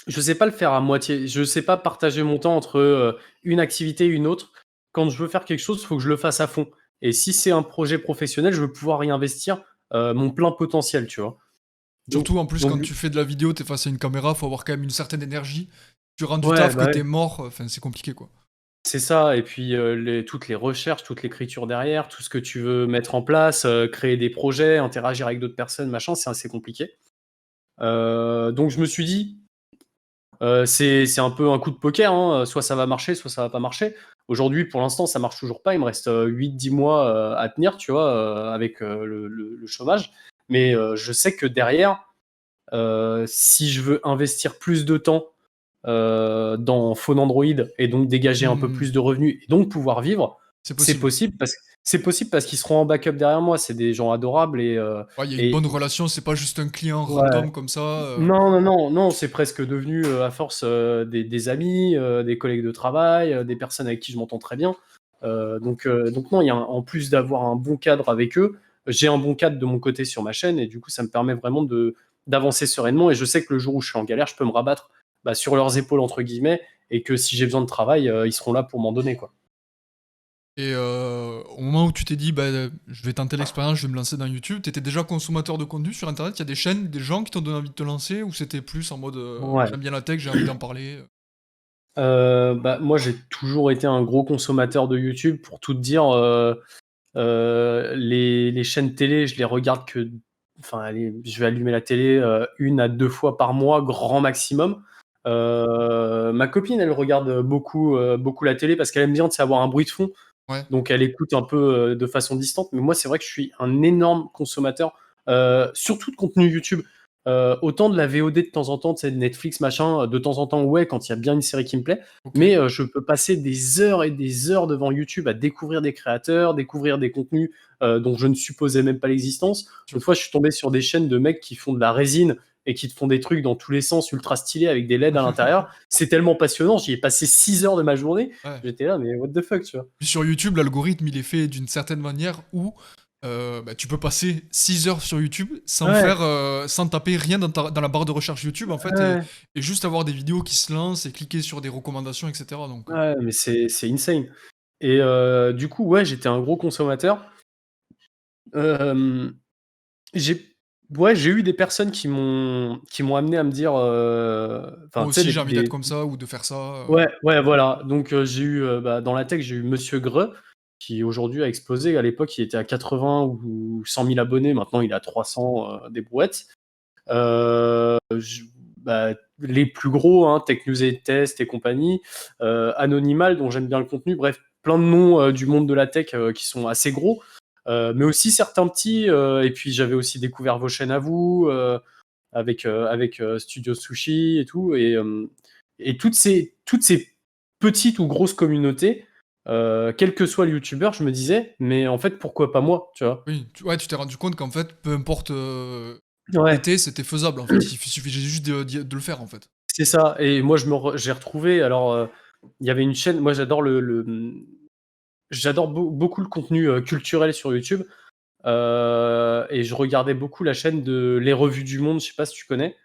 je sais pas le faire à moitié. Je sais pas partager mon temps entre, une activité et une autre. Quand je veux faire quelque chose, il faut que je le fasse à fond et si c'est un projet professionnel, je veux pouvoir y investir, mon plein potentiel, tu vois? Donc Surtout en plus donc quand du tu fais de la vidéo, tu es face à une caméra, faut avoir quand même une certaine énergie. Tu rentres du ouais, taf que bah, tu ouais, es mort, enfin c'est compliqué, quoi. c'est ça et puis, toutes les recherches, toute l'écriture derrière, tout ce que tu veux mettre en place, créer des projets, interagir avec d'autres personnes, machin, c'est assez compliqué. Donc je me suis dit c'est un peu un coup de poker, hein, soit ça va marcher, soit ça va pas marcher. Aujourd'hui, pour l'instant, ça marche toujours pas. Il me reste 8-10 mois à tenir, tu vois, avec le chômage. Mais je sais que derrière, si je veux investir plus de temps dans Phone Android et donc dégager un peu Mmh. plus de revenus et donc pouvoir vivre, C'est c'est possible. possible parce qu'ils seront en backup derrière moi. C'est des gens adorables Ouais, il y a une bonne et relation, c'est pas juste un client ouais. random comme ça, Non, non, non, non, c'est presque devenu, à force, des amis, des collègues de travail, des personnes avec qui je m'entends très bien. Donc non, il y a en plus d'avoir un bon cadre avec eux, j'ai un bon cadre de mon côté sur ma chaîne et du coup, ça me permet vraiment d'avancer sereinement et je sais que le jour où je suis en galère, je peux me rabattre, bah, «sur leurs épaules» entre guillemets et que si j'ai besoin de travail, ils seront là pour m'en donner, quoi. et au moment où tu t'es dit: «Bah, je vais tenter l'expérience, je vais me lancer dans YouTube», tu étais déjà consommateur de contenu sur internet? Il y a des chaînes, des gens qui t'ont donné envie de te lancer ou c'était plus en mode, Ouais. «J'aime bien la tech, j'ai envie d'en parler», Bah, moi, j'ai toujours été un gros consommateur de YouTube pour tout te dire, les chaînes télé, je les regarde que enfin allez, je vais allumer la télé, 1 à 2 fois par mois, grand maximum. Ma copine, elle regarde beaucoup la télé parce qu'elle aime bien, tu sais, avoir un bruit de fond, Ouais. donc elle écoute un peu, de façon distante. Mais moi, c'est vrai que je suis un énorme consommateur, surtout de contenu YouTube. Autant de la VOD de temps en temps, tu sais, de Netflix, machin, de temps en temps, ouais, quand il y a bien une série qui me plaît. OK. Mais je peux passer des heures et des heures devant YouTube à découvrir des créateurs, découvrir des contenus, dont je ne supposais même pas l'existence. Une Sûr. fois, je suis tombé sur des chaînes de mecs qui font de la résine et qui te font des trucs dans tous les sens ultra stylés avec des LED à l'intérieur. C'est tellement passionnant, j'y ai passé 6 heures de ma journée. Ouais. J'étais là: «Mais what the fuck?» tu vois? Puis sur YouTube, l'algorithme, il est fait d'une certaine manière où, bah, tu peux passer 6 heures sur YouTube sans Ouais, faire, sans taper rien dans la barre de recherche YouTube, en fait ouais, et juste avoir des vidéos qui se lancent et cliquer sur des recommandations et cetera donc ouais, mais c'est insane et du coup, ouais, j'étais un gros consommateur. Hem J'ai ouais, j'ai eu des personnes qui m'ont amené à me dire, enfin, moi tu sais, aussi j'ai envie d'être des comme ça ou de faire ça, ouais, ouais, voilà. Donc, j'ai eu, bah, dans la tech, j'ai eu Monsieur Greux, qui aujourd'hui a explosé. À l'époque, il était à 80 ou 100 000 abonnés. Maintenant, il est à 300, des brouettes. J bah, les plus gros, hein, Tech News et Test et compagnie, Anonymal, dont j'aime bien le contenu. Bref, plein de noms, du monde de la tech, qui sont assez gros, mais aussi certains petits, et puis j'avais aussi découvert vos chaînes à vous, avec Studio Sushi et tout et toutes ces petites ou grosses communautés, quel que soit le youtubeur, je me disais: «Mais en fait, pourquoi pas moi?» tu vois? oui, tu t'es rendu compte qu'en fait, peu importe, Ouais. c'était faisable en fait, il suffisait juste de le faire en fait. C'est ça. Et moi, j'ai retrouvé. Alors, il y avait une chaîne. Moi, j'adore j'adore beaucoup le contenu culturel sur YouTube. Et je regardais beaucoup la chaîne de Les Revues du Monde. Je sais pas si tu connais.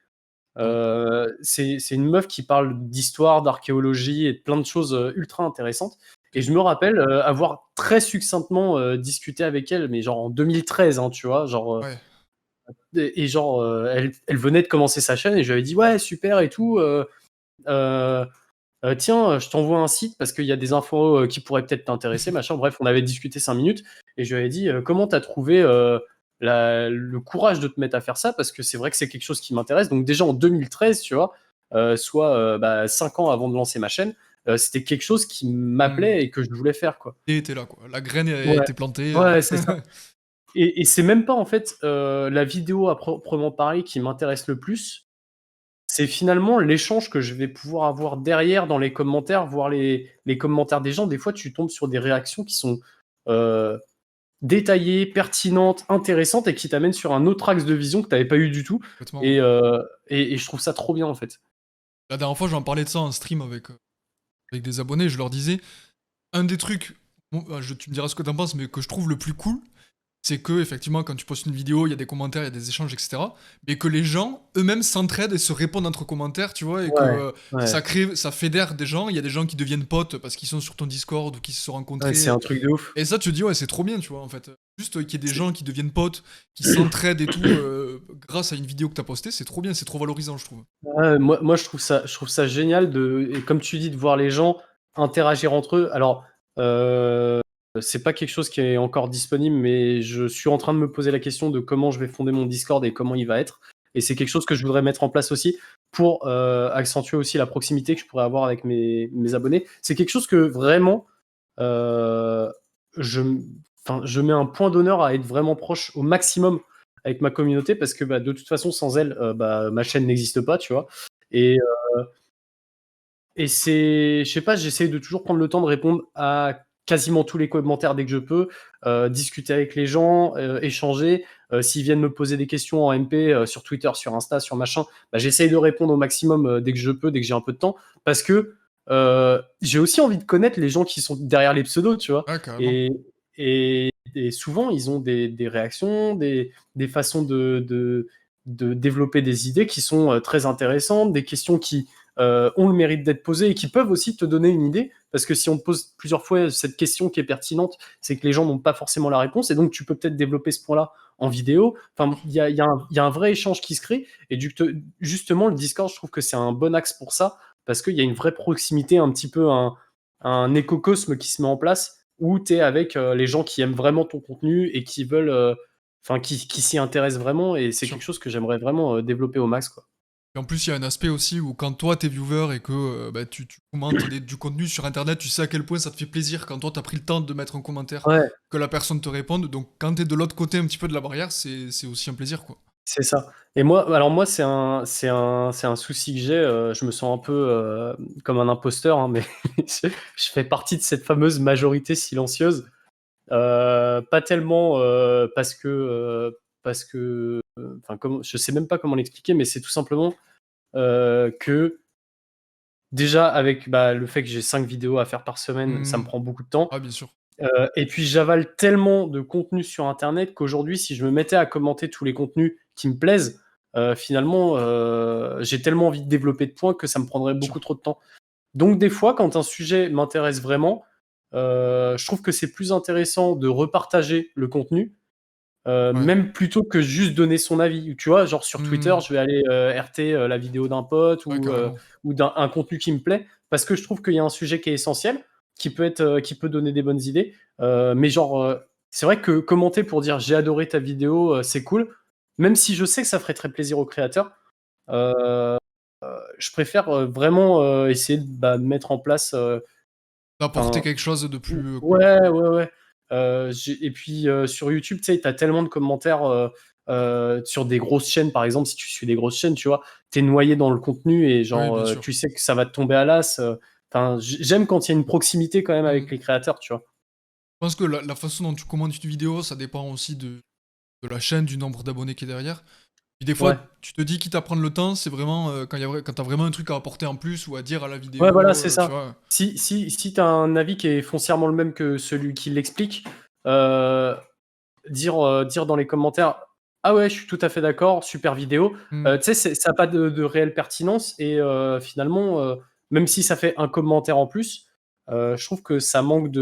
Non. C'est une meuf qui parle d'histoire, d'archéologie et de plein de choses ultra intéressantes. Et je me rappelle avoir très succinctement discuté avec elle, mais genre en 2013, hein, tu vois, genre. Ouais. Et genre, elle venait de commencer sa chaîne et je lui avais dit ouais, super et tout. Euh, tiens, je t'envoie un site parce qu'il y a des infos qui pourraient peut-être t'intéresser, machin. Bref, on avait discuté 5 minutes et je lui avais dit comment t'as trouvé le courage de te mettre à faire ça, parce que c'est vrai que c'est quelque chose qui m'intéresse. Donc déjà en 2013, tu vois, soit 5 ans avant de lancer ma chaîne, c'était quelque chose qui Hmm. m'appelait et que je voulais faire, quoi. Et t'es là, quoi. La graine a Ouais, été plantée. ouais, c'est ça. Et c'est même pas en fait la vidéo à proprement parler qui m'intéresse le plus. C'est finalement l'échange que je vais pouvoir avoir derrière dans les commentaires, voir les commentaires des gens. Des fois, tu tombes sur des réactions qui sont euh, détaillées, pertinentes, intéressantes et qui t'amènent sur un autre axe de vision que tu n'avais pas eu du tout. Complètement, ouais. Et je trouve ça trop bien en fait. La dernière fois, j'en parlais de ça en stream avec des abonnés. Je leur disais, un des trucs, bon, tu me diras ce que t'en penses, mais que je trouve le plus cool, c'est que effectivement quand tu postes une vidéo, il y a des commentaires, il y a des échanges, etc. Mais que les gens eux-mêmes s'entraident et se répondent entre commentaires, tu vois, et que Ouais, ouais, ça fédère des gens. Il y a des gens qui deviennent potes parce qu'ils sont sur ton Discord ou qui se sont ouais, c'est rencontrés. un truc de ouf. Et ça, tu te dis, ouais, c'est trop bien, tu vois, en fait. Juste qu'il y ait des C'est- gens qui deviennent potes, qui s'entraident et tout, grâce à une vidéo que t'as postée, c'est trop bien, c'est trop valorisant, je trouve. Ouais, moi je trouve ça génial et comme tu dis, de voir les gens interagir entre eux. Alors, c'est pas quelque chose qui est encore disponible, mais je suis en train de me poser la question de comment je vais fonder mon Discord et comment il va être. Et c'est quelque chose que je voudrais mettre en place aussi pour accentuer aussi la proximité que je pourrais avoir avec mes abonnés. C'est quelque chose que vraiment, euh, je, je mets un point d'honneur à être vraiment proche au maximum avec ma communauté, parce que bah, de toute façon, sans elle, ma chaîne n'existe pas, tu vois. Et, et c'est, je sais pas, j'essaie de toujours prendre le temps de répondre à quasiment tous les commentaires dès que je peux, discuter avec les gens, échanger. S'ils viennent me poser des questions en MP sur Twitter, sur Insta, sur machin, bah, j'essaye de répondre au maximum dès que je peux, dès que j'ai un peu de temps, parce que j'ai aussi envie de connaître les gens qui sont derrière les pseudos, tu vois. Ouais, carrément. Et souvent, ils ont des réactions, des façons de développer des idées qui sont très intéressantes, des questions qui ont le mérite d'être posées et qui peuvent aussi te donner une idée. Parce que si on te pose plusieurs fois cette question qui est pertinente, c'est que les gens n'ont pas forcément la réponse. Et donc, tu peux peut-être développer ce point-là en vidéo. Enfin, il y a un vrai échange qui se crée. Et justement, le Discord, je trouve que c'est un bon axe pour ça. Parce qu'il y a une vraie proximité, un petit peu un écosme qui se met en place où tu es avec les gens qui aiment vraiment ton contenu et qui veulent, enfin, qui s'y intéressent vraiment. Et c'est Sûr. quelque chose que j'aimerais vraiment développer au max, quoi. Et en plus, il y a un aspect aussi où quand toi, t'es viewer et que bah, tu commentes du contenu sur Internet, tu sais à quel point ça te fait plaisir quand toi, t'as pris le temps de mettre un commentaire, Ouais, que la personne te réponde. Donc quand t'es de l'autre côté un petit peu de la barrière, c'est aussi un plaisir, quoi. c'est ça. Et moi, alors moi, c'est un souci que j'ai. Je me sens un peu comme un imposteur, hein, mais je fais partie de cette fameuse majorité silencieuse. Pas tellement parce que, enfin, je sais même pas comment l'expliquer, mais c'est tout simplement que déjà avec le fait que j'ai 5 vidéos à faire par semaine, ça me Hmm. prend beaucoup de temps. Ah, bien sûr. Et puis j'avale tellement de contenu sur Internet qu'aujourd'hui, si je me mettais à commenter tous les contenus qui me plaisent, finalement, j'ai tellement envie de développer de points que ça me prendrait Bien sûr. beaucoup trop de temps. Donc des fois, quand un sujet m'intéresse vraiment, je trouve que c'est plus intéressant de repartager le contenu, Ouais. même plutôt que juste donner son avis. Tu vois, genre sur Twitter, Hmm. je vais aller RT la vidéo d'un pote Ouais, carrément. ou d'un un contenu qui me plaît, parce que je trouve qu'il y a un sujet qui est essentiel, qui peut donner des bonnes idées. Mais genre, c'est vrai que commenter pour dire j'ai adoré ta vidéo, c'est cool, même si je sais que ça ferait très plaisir aux créateurs. euh, je préfère vraiment essayer de mettre en place. D'apporter Enfin, quelque chose de plus cool. ouais, ouais, ouais. Et puis sur YouTube, tu sais, tu as tellement de commentaires sur des grosses chaînes, par exemple, si tu suis des grosses chaînes, tu vois, tu es noyé dans le contenu et Oui, genre, bien sûr. tu sais que ça va te tomber à l'as. Enfin, j'aime quand il y a une proximité quand même avec Hmm. les créateurs, tu vois. Je pense que la façon dont tu commandes une vidéo, ça dépend aussi de la chaîne, du nombre d'abonnés qui est derrière. Puis des Ouais. fois, tu te dis quitte à prendre le temps, c'est vraiment, quand tu vraiment un truc à apporter en plus ou à dire à la Ouais, vidéo, voilà, c'est tu ça. vois? Si tu as un avis qui est foncièrement le même que celui qui l'explique, heu, dire dans les commentaires: «Ah ouais, je suis tout à fait d'accord, super vidéo». Mmh. Tu sais, ça a pas de réelle pertinence et finalement, même si ça fait un commentaire en plus, je trouve que ça manque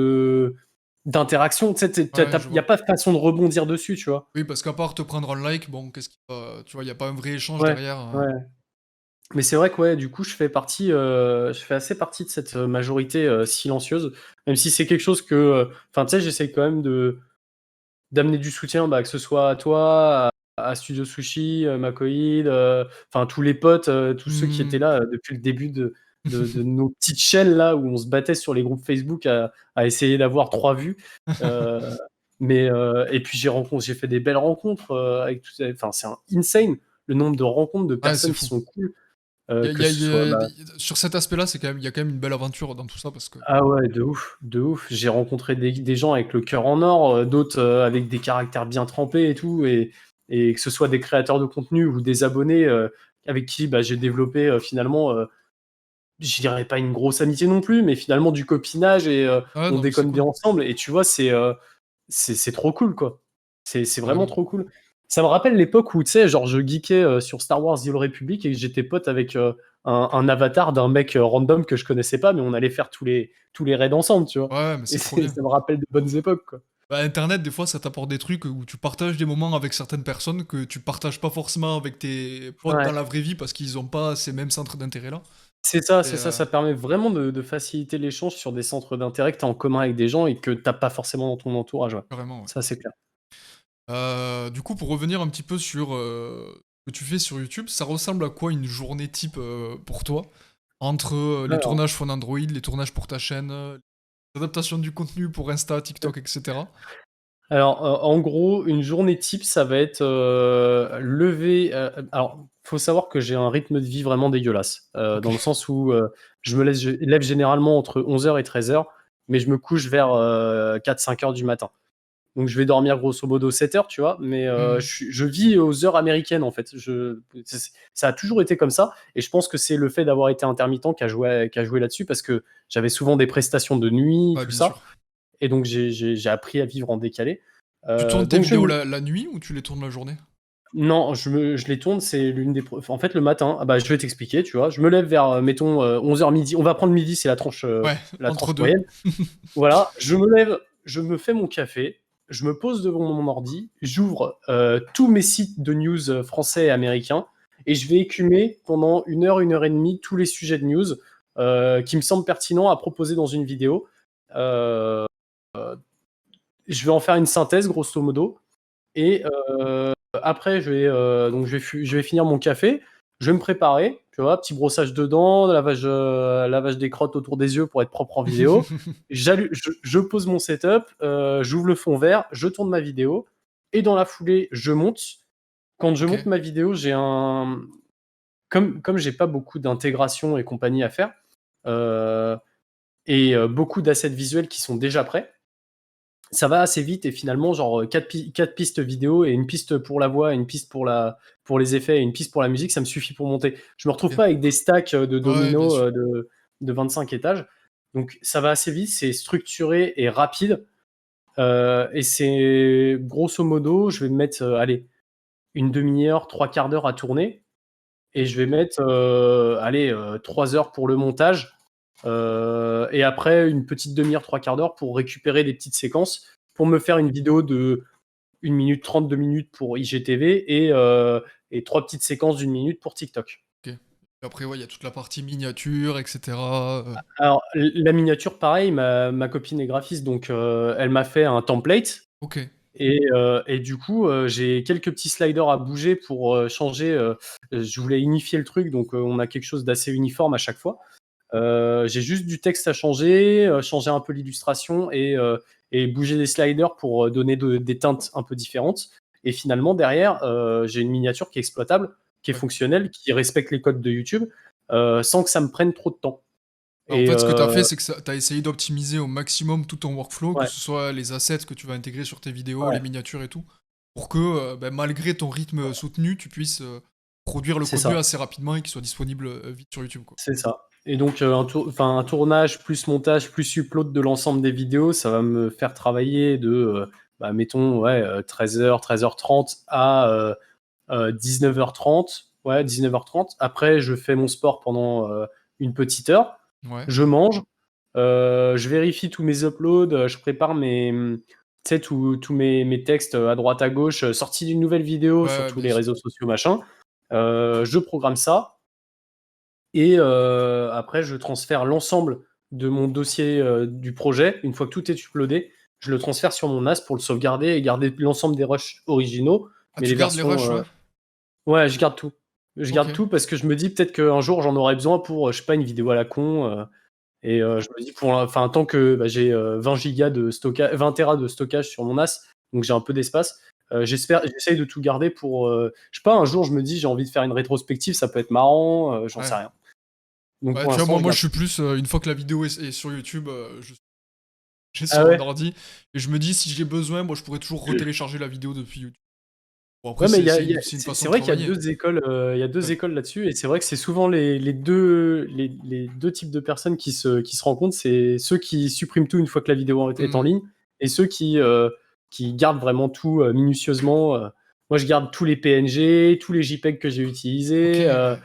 d'interaction. Tu sais, Ouais, je il y a vois. pas de façon de rebondir dessus, tu vois? Oui, parce qu'à part te prendre un like, bon, qu'est-ce qui va tu vois, il y a pas un vrai échange Ouais, derrière, ouais. Mais c'est vrai que ouais, du coup, je fais assez partie de cette, majorité, silencieuse, même si c'est quelque chose que, enfin, tu sais, j'essaie quand même d'amener du soutien, bah, que ce soit à toi, à Studio Sushi, Makoïd, enfin tous les potes, tous ceux qui étaient Mmh. là, depuis le début de nos petites chaînes là, où on se battait sur les groupes Facebook à essayer d'avoir 3 vues, heu, et puis j'ai fait des belles rencontres, avec tout ça, enfin, c'est un insane le nombre de rencontres de Ouais, c'est personnes qui fou. sont cool. Il Que y a ce soit, bah sur cet aspect-là, c'est quand même il y a quand même une belle aventure dans tout ça parce que ah ouais, de ouf, de ouf. J'ai rencontré des gens avec le cœur en or, d'autres, avec des caractères bien trempés et tout et que ce soit des créateurs de contenu ou des abonnés, avec qui, bah, j'ai développé, finalement, je dirais pas une grosse amitié non plus, mais finalement du copinage et ah on non, mais c'est déconne bien cool, ensemble et tu vois, c'est trop cool, quoi. C'est vraiment carrément. trop cool. Ça me rappelle l'époque où, tu sais, genre, je geekais, sur Star Wars: The Old Republic et que j'étais pote avec, un avatar d'un mec, random que je connaissais pas, mais on allait faire tous les raids ensemble, tu vois? Ouais, mais Et c'est trop c'est bien. ça me rappelle de bonnes époques, quoi. Bah, internet, des fois, ça t'apporte des trucs où tu partages des moments avec certaines personnes que tu partages pas forcément avec tes potes dans Ouais. la vraie vie parce qu'ils ont pas ces mêmes centres d'intérêt-là et Ça permet vraiment de faciliter l'échange sur des centres d'intérêt que tu as en commun avec des gens et que tu as pas forcément dans ton entourage, ouais. carrément, ouais. Ça, c'est clair. Du coup, pour revenir un petit peu sur, ce que tu fais sur YouTube, ça ressemble à quoi une journée type, pour toi? Entre, les Alors tournages Phone Android, les tournages pour ta chaîne, l'adaptation du contenu pour Insta, TikTok et cetera? Alors, en gros, une journée type, ça va être, lever, alors, faut savoir que j'ai un rythme de vie vraiment dégueulasse, OK. dans le sens où, je lève généralement entre 11 heures et 13 heures, mais je me couche vers, 4-5 heures du matin. Donc je vais dormir grosso modo 7 heures, tu vois? Mais, Mmh. je vis aux heures américaines, en fait. Ça a toujours été comme ça et je pense que c'est le fait d'avoir été intermittent qui a joué là-dessus parce que j'avais souvent des prestations de nuit, Ouais, tout bien ça sûr. et donc j'ai appris à vivre en décalé. Tu tournes tes Donc je vidéos me la nuit ou tu les tournes la journée? non, je les tourne, c'est l'une des pre en fait, le matin, ah bah, je vais t'expliquer, tu vois? Je me lève vers, mettons, 11 heures midi. On va prendre midi, c'est Ouais, la tranche entre deux. moyenne. Voilà, je me lève, je me fais mon café, je me pose devant mon ordi, j'ouvre, tous mes sites de news, français et américains et je vais écumer pendant 1 heure et demie tous les sujets de news, qui me semblent pertinents à proposer dans une vidéo. Heu, je vais en faire une synthèse grosso modo et après je vais finir mon café, je vais me préparer, tu vois? Petit brossage de dents, lavage des crottes autour des yeux pour être propre en vidéo. Je pose mon setup, j'ouvre le fond vert, je tourne ma vidéo et dans la foulée, je monte. Quand je monte OK. ma vidéo, comme j'ai pas beaucoup d'intégration et compagnie à faire, heu beaucoup d'assets visuels qui sont déjà prêts, ça va assez vite et finalement, genre, 4 pistes vidéo et une piste pour la voix, une piste pour les effets et une piste pour la musique, ça me suffit pour monter. Je me retrouve OK. pas avec des stacks, de Ouais, bien dominos, sûr. de 25 étages. Donc ça va assez vite, c'est structuré et rapide, et c'est grosso modo, je vais me mettre, allez, une demi heure, 3/4 d'heure à tourner et je vais mettre, allez, 3 heures pour le montage, et après une petite demi heure, 3/4 d'heure pour récupérer des petites séquences, pour me faire une vidéo de 1 minute 30, 2 minutes pour IGTV et 3 petites séquences d'1 minute pour TikTok. OK. Et après, ouais, il y a toute la partie miniature et cetera, Alors la miniature pareil, ma copine est graphiste donc elle m'a fait un template OK. et du coup, j'ai quelques petits sliders à bouger pour, changer, je voulais unifier le truc donc on a quelque chose d'assez uniforme à chaque fois. J'ai juste du texte à changer, changer un peu l'illustration et bouger les sliders pour, donner des teintes un peu différentes et finalement derrière, j'ai une miniature qui est exploitable, qui est Ouais. fonctionnelle, qui respecte les codes de YouTube, sans que ça me prenne trop de temps Bah, en et fait, ce que tu as fait, c'est que tu as essayé d'optimiser au maximum tout ton workflow, que ouais, ce soit les assets que tu vas intégrer sur tes vidéos, les ouais. miniatures et tout. pour que, malgré ton rythme soutenu, tu puisses, produire le C'est contenu ça. assez rapidement et qu'il soit disponible, vite sur YouTube, quoi. C'est ça. Et donc, un tournage plus montage plus upload de l'ensemble des vidéos, ça va me faire travailler mettons, 13h, 13h30 à 19h30. Ouais, 19h30. Après, je fais mon sport pendant une petite heure. Ouais. Je mange. Je vérifie tous mes uploads. Je prépare tu sais, tous mes textes à droite à gauche, sortie d'une nouvelle vidéo sur Ouais, tous bien les sûr. réseaux sociaux, machin. Je programme ça. Et après, je transfère l'ensemble de mon dossier du projet. Une fois que tout est uploadé, je le transfère sur mon NAS pour le sauvegarder et garder l'ensemble des rushs originaux. Ah, Mais tu les gardes les versions. rushs, ouais? Ouais, je garde tout. Je garde OK. tout parce que je me dis peut-être qu'un jour j'en aurai besoin pour, je sais pas, une vidéo à la con. Et je me dis, tant que j'ai 20 gigas de stockage, 20 Tera de stockage sur mon NAS, donc j'ai un peu d'espace. J'essaye de tout garder pour. Je sais pas, un jour je me dis, j'ai envie de faire une rétrospective, ça peut être marrant, j'en sais Ouais. rien. Donc Ouais, pour tu vois, l'instant, moi je moi, garde. je suis plus, une fois que la vidéo est sur YouTube, j'ai Ah sur mon ouais? ordi et je me dis: «Si j'ai besoin, moi, je pourrais toujours retélécharger la vidéo depuis YouTube». Bon, après, Ouais, mais c'est une façon c'est de vrai qu'il y a travailler. 2 écoles, il y a 2 Ouais. écoles là-dessus et c'est vrai que c'est souvent les deux types de personnes qui se rencontrent. C'est ceux qui suppriment tout une fois que la vidéo est en Mmh. ligne et ceux qui gardent vraiment tout, minutieusement. Moi, je garde tous les PNG, tous les JPEG que j'ai OK, utilisés, ouais.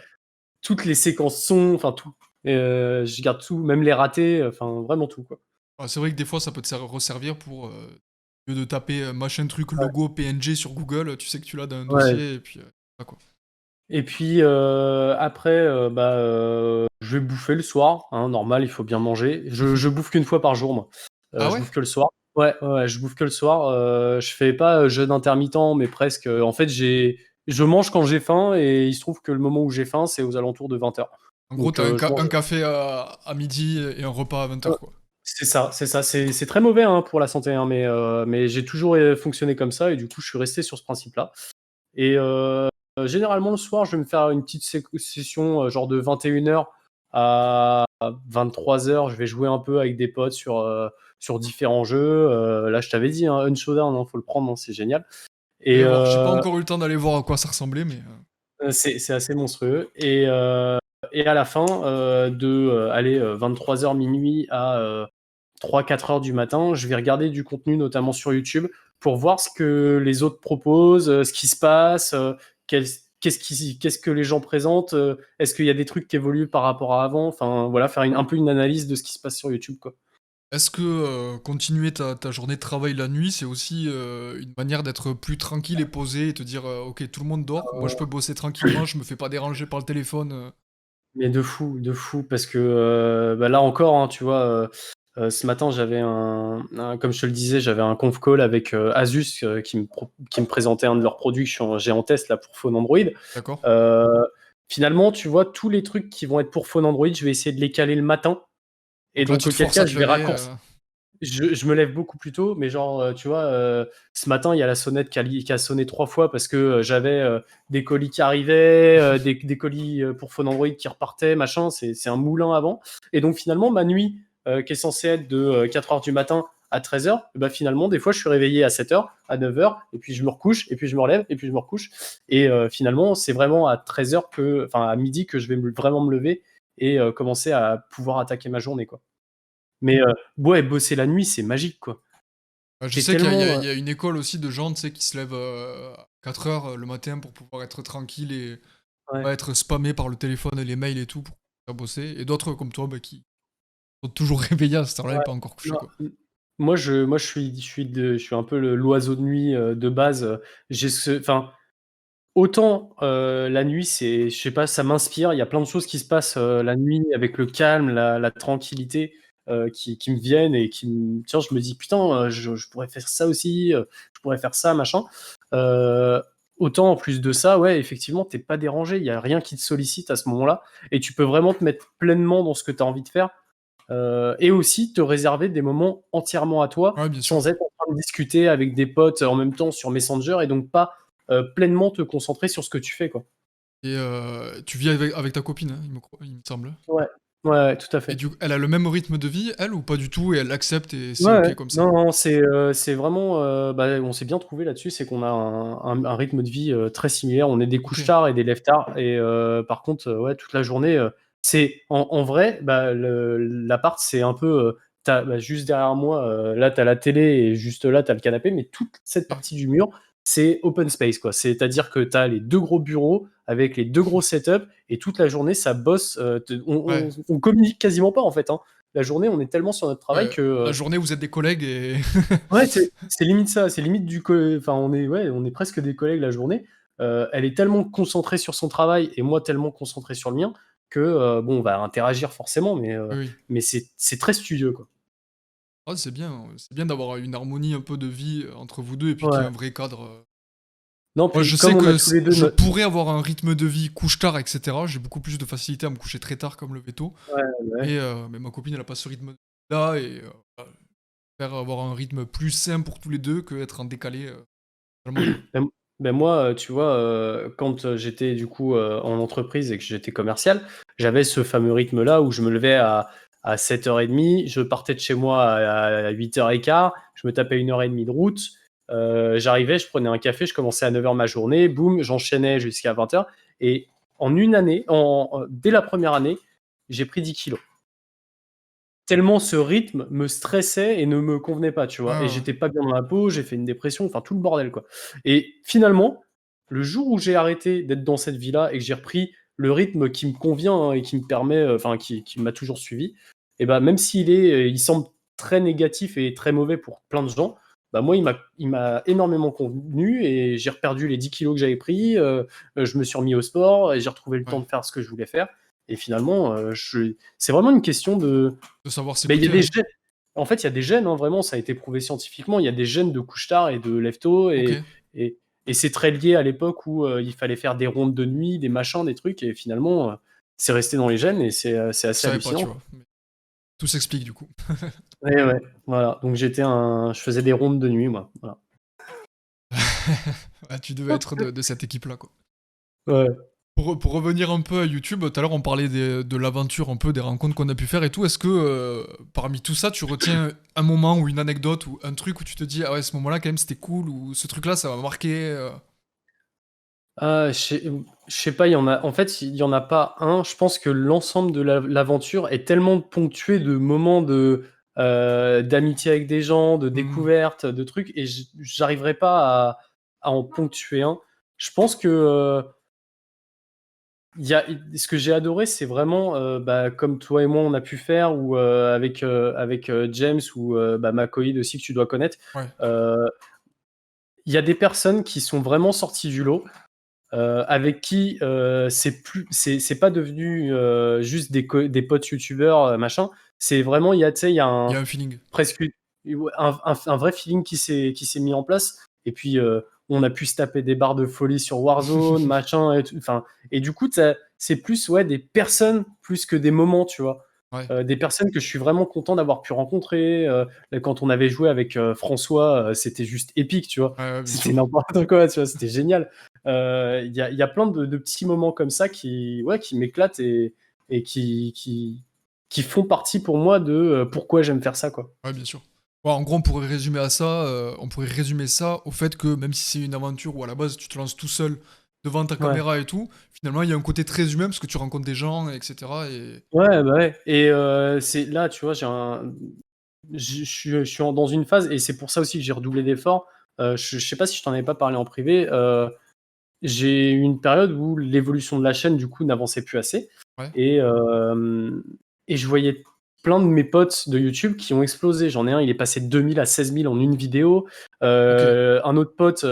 toutes les séquences son, enfin tout. Je garde tout, même les ratés, enfin vraiment tout, quoi. Ouais, c'est vrai que des fois, ça peut te resservir pour, au lieu de taper, machin truc Ouais. logo PNG sur Google, tu sais que tu l'as dans un Ouais. dossier et puis, voilà, quoi. Et puis après, je vais bouffer le soir, hein, normal, il faut bien manger. Je bouffe qu'une fois par jour, moi. Ah Je ouais? bouffe que le soir. Ouais, ouais, ouais, je bouffe que le soir. Je fais pas jeûne intermittent, mais presque. En fait, je mange quand j'ai faim et il se trouve que le moment où j'ai faim, c'est aux alentours de 20h. En gros, Donc, t'as je mange. un café à midi et un repas à 20h, quoi. C'est ça, c'est ça. C'est très mauvais, hein, pour la santé, hein, mais j'ai toujours fonctionné comme ça et du coup, je suis resté sur ce principe-là. Et généralement, le soir, je vais me faire une petite session genre de 21h à 23h. Je vais jouer un peu avec des potes sur différents jeux. Là, je t'avais dit, hein, Unshowdown, hein, faut le prendre, hein, c'est génial. Et Allez voir, j'ai pas encore eu le temps d'aller voir à quoi ça ressemblait, mais, c'est assez monstrueux. Et à la fin, aller 23h, minuit à 3-4 heures du matin, je vais regarder du contenu, notamment sur YouTube, pour voir ce que les autres proposent, ce qui se passe, qu'est-ce que les gens présentent, est-ce qu'il y a des trucs qui évoluent par rapport à avant, enfin voilà, faire un peu une analyse de ce qui se passe sur YouTube, quoi. est-ce que, continuer ta journée de travail la nuit, c'est aussi, une manière d'être plus tranquille et posé et te dire, «OK, tout le monde dort, moi je peux bosser tranquillement, je me fais pas déranger par le téléphone», Mais de fou, parce que là encore, hein, tu vois, ce matin, j'avais comme je te le disais, j'avais un conf call avec Asus qui me présentait un de leurs produits que j'ai en test là pour Phone Android. D'accord? Euh, Finalement, tu vois, tous les trucs qui vont être pour Phone Android, je vais essayer de les caler le matin. Et Donc là, donc, tu te auquel forces à cas, te je vais lever, raccourcir. Je me lève beaucoup plus tôt, mais genre, tu vois, ce matin, il y a la sonnette qui a sonné 3 fois parce que j'avais des colis qui arrivaient, des colis pour Phone Android qui repartaient, machin. C'est un moulin avant. Et donc, finalement, ma nuit, qui est censée être de 4 heures du matin à 13 heures, bah, finalement, des fois, je suis réveillé à 7 heures, à 9 heures, et puis je me recouche, et puis je me relève, et puis je me recouche. Et finalement, c'est vraiment à 13 heures enfin, à midi que je vais vraiment me lever et commencer à pouvoir attaquer ma journée, quoi. Mais ouais, bosser la nuit, c'est magique, quoi. je Tu sais qu'il y a il y a tellement, il y a une école aussi de gens, tu sais, qui se lèvent, à 4h, le matin pour pouvoir être tranquille et ouais, pas être spammé par le téléphone et les mails et tout pour faire bosser et d'autres comme toi, qui sont toujours réveillés à cette heure-là et ouais, pas encore couchés, non, quoi. moi, je suis un peu l'oiseau de nuit, de base, enfin, autant, la nuit, je sais pas, ça m'inspire. Il y a plein de choses qui se passent, la nuit avec le calme, la tranquillité, qui me viennent et tiens, je me dis: «Putain, je pourrais faire ça aussi, je pourrais faire ça, machin». Heu, Autant en plus de ça, ouais, effectivement, tu es pas dérangé. Il y a rien qui te sollicite à ce moment-là et tu peux vraiment te mettre pleinement dans ce que tu as envie de faire. Et aussi te réserver des moments entièrement à toi, Ouais, bien sûr. sans être en train de discuter avec des potes en même temps sur Messenger et donc pas, pleinement te concentrer sur ce que tu fais, quoi. Et tu vis avec ta copine, hein, il me semble? Ouais. Ouais, ouais, tout à Et fait. du coup, elle a le même rythme de vie, elle, ou pas du tout, et elle l'accepte et c'est Ouais, OK ouais. comme ça? Non, non, c'est vraiment, bah, on s'est bien trouvé là-dessus, c'est qu'on a un rythme de vie, très similaire. On est des couches OK. tard et des lève tard et par contre, ouais, toute la journée, c'est en vrai, bah, l'appart, c'est un peu, bah, juste derrière moi, là, tu as la télé et juste là, tu as le canapé, mais toute cette OK. partie du mur, c'est open space, quoi. C'est-à-dire que tu as les 2 gros bureaux avec les 2 gros setups et toute la journée, ça bosse, te Ouais, on communique quasiment pas, en fait, hein. La journée, on est tellement sur notre travail ouais. que, La journée, vous êtes des collègues et ouais, c'est limite ça, c'est limite du enfin, on est, ouais, on est presque des collègues la journée. Elle est tellement concentrée sur son travail et moi tellement concentré sur le mien que, bon, on va interagir forcément, oui, oui. mais c'est très studieux, quoi. Ah, c'est bien d'avoir une harmonie un peu de vie, entre vous 2 et puis qu'il y Ouais. ait un vrai cadre, Non, Moi, je puis sais comme on a que tous les 2 je no pourrais avoir un rythme de vie couche-tard, et cetera. J'ai beaucoup plus de facilité à me coucher très tard, comme lever tôt. ouais, ouais. Mais ma copine, elle a pas ce rythme-là et voilà, je préfère avoir un rythme plus sain pour tous les 2 qu'être en décalé, totalement, quoi. Bah, moi, tu vois, quand, j'étais du coup, en entreprise et que j'étais commercial, j'avais ce fameux rythme-là où je me levais à 7h30, je partais de chez moi à 8h15, je me tapais 1h30 de route, j'arrivais, je prenais un café, je commençais à 9h ma journée, boum, j'enchaînais jusqu'à 20h et en une année, dès la première année, j'ai pris 10 kilos. Tellement ce rythme me stressait et ne me convenait pas, tu Ouais, vois? Et ouais, ouais. j'étais pas bien dans la peau, j'ai fait une dépression, enfin tout le bordel, quoi. Et finalement, le jour où j'ai arrêté d'être dans cette vie-là et que j'ai repris le rythme qui me convient, hein, et qui me permet, enfin qui m'a toujours suivi, et bah, même il semble très négatif et très mauvais pour plein de gens, bah, moi il m'a énormément convenu et j'ai reperdu les 10 kilos que j'avais pris, je me suis remis au sport et j'ai retrouvé le temps Ouais. de faire ce que je voulais faire et finalement, c'est vraiment une question de, De savoir beh, il y a s'écouter, des hein. gènes. En fait, il y a des gènes, hein, vraiment, ça a été prouvé scientifiquement. Il y a des gènes de couche-tard et de lève-tôt OK. et c'est très lié à l'époque où, il fallait faire des rondes de nuit, des machins, des trucs et finalement, c'est resté dans les gènes et c'est Je assez savais pas, hallucinant, tu quoi. vois? Mais tout s'explique, du coup. Ouais, ouais, voilà, donc je faisais des rondes de nuit, moi, voilà. Ah, tu devais être de cette équipe-là, quoi. Ouais. Pour revenir un peu à YouTube, tout à l'heure, on parlait de l'aventure, un peu des rencontres qu'on a pu faire et tout. Est-ce que, parmi tout ça, tu retiens un moment ou une anecdote ou un truc où tu te dis: «Ah ouais, ce moment-là, quand même, c'était cool» ou «Ce truc-là, ça m'a marqué», Je sais pas, il y en a en fait, il y en a pas un. Je pense que l'ensemble de l'aventure est tellement ponctué de moments d'amitié avec des gens, de Mmh. découverte, de trucs et j'arriverai pas à en ponctuer un. Je pense que, il y a ce que j'ai adoré, c'est vraiment, bah, comme toi et moi on a pu faire ou, avec, James ou, bah, Makoïd aussi que tu dois connaître. Ouais. Heu, il y a des personnes qui sont vraiment sorties du lot. Avec qui, c'est pas devenu, juste des potes youtubeurs, machin. C'est vraiment il y a, tu sais, il y a Il y un a un feeling. presque ouais, un vrai feeling qui s'est mis en place et puis, on a pu se taper des barres de folie sur Warzone, machin et tout, enfin et du coup, c'est plus, ouais, des personnes plus que des moments, tu vois? Ouais. Des personnes que je suis vraiment content d'avoir pu rencontrer, quand on avait joué avec, François, c'était juste épique, tu vois? Ouais, ouais, bien C'était sûr. n'importe quoi, tu vois? C'était génial. Il y a plein de petits moments comme ça ouais, qui m'éclatent et qui font partie pour moi de, pourquoi j'aime faire ça, quoi. Ouais, bien sûr. Ouais, en gros, on pourrait résumer ça au fait que même si c'est une aventure où à la base tu te lances tout seul devant ta Ouais. caméra et tout, finalement il y a un côté très humain parce que tu rencontres des gens, et cetera et Ouais, bah, ouais et c'est là, tu vois, je suis dans une phase et c'est pour ça aussi que j'ai redoublé d'efforts. Je sais pas si je t'en avais pas parlé en privé, j'ai eu une période où l'évolution de la chaîne, du coup, n'avançait plus assez ouais, et hem et je voyais plein de mes potes de YouTube qui ont explosé. J'en ai un, il est passé de 2 000 à 16 000 en une vidéo. OK. Un autre pote,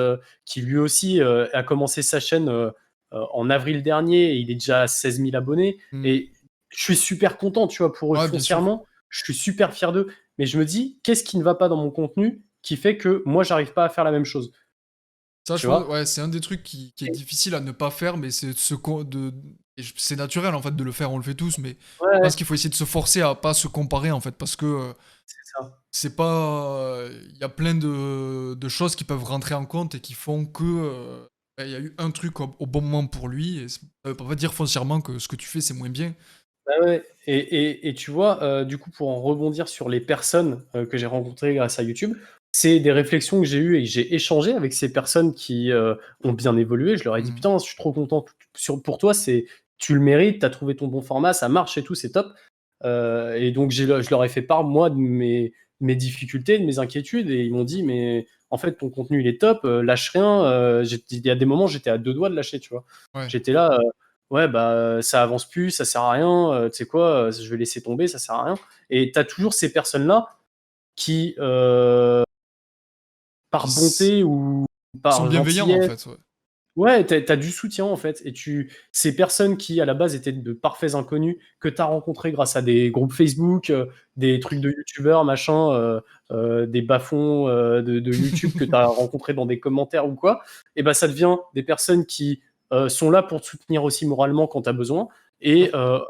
qui lui aussi, a commencé sa chaîne, en avril dernier et il est déjà à 16 000 abonnés Mmh. et je suis super content, tu vois, pour eux, Ouais, bien sûr. foncièrement. Je suis super fier d'eux, mais je me dis: «Qu'est-ce qui ne va pas dans mon contenu qui fait que moi, j'arrive pas à faire la même chose?» Ça, je Tu pense, vois? ouais, c'est un des trucs qui est difficile à ne pas faire, mais c'est ce qu'on de et c'est naturel en fait de le faire, on le fait tous, mais Ouais, je ouais, pense qu'il faut essayer de se forcer à pas se comparer en fait, parce que, c'est ça. c'est pas, il y a plein de choses qui peuvent rentrer en compte et qui font que, bah, il y a eu un truc au bon moment pour lui et ça veut pas dire foncièrement que ce que tu fais, c'est moins bien. Bah ouais, et tu vois, du coup, pour en rebondir sur les personnes que j'ai rencontrées grâce à YouTube, c'est des réflexions que j'ai eues et que j'ai échangées avec ces personnes qui ont bien évolué. Je leur ai dit: Mmh. «Putain, je suis trop content pour toi, tu le mérites, tu as trouvé ton bon format, ça marche et tout, c'est top». Et donc, je leur ai fait part, moi, de mes difficultés, de mes inquiétudes, et ils m'ont dit: «Mais en fait, ton contenu, il est top, lâche rien». Il y a des moments, j'étais à deux doigts de lâcher, tu vois. Ouais. J'étais là. Ouais, bah, ça avance plus, ça sert à rien, tu sais quoi, je vais laisser tomber, ça sert à rien. Et tu as toujours ces personnes-là qui, par Qui s bonté ou qui sont par bienveillants, en gentillesse, fait, ouais. ouais, tu as du soutien, en fait. Et ces personnes qui, à la base, étaient de parfaits inconnus, que tu as rencontrés grâce à des groupes Facebook, des trucs de youtubeurs, machin, des bas-fonds, de YouTube que tu as rencontrés dans des commentaires ou quoi, et bah, ça devient des personnes qui, sont là pour te soutenir aussi moralement quand tu as besoin. Et Sûr.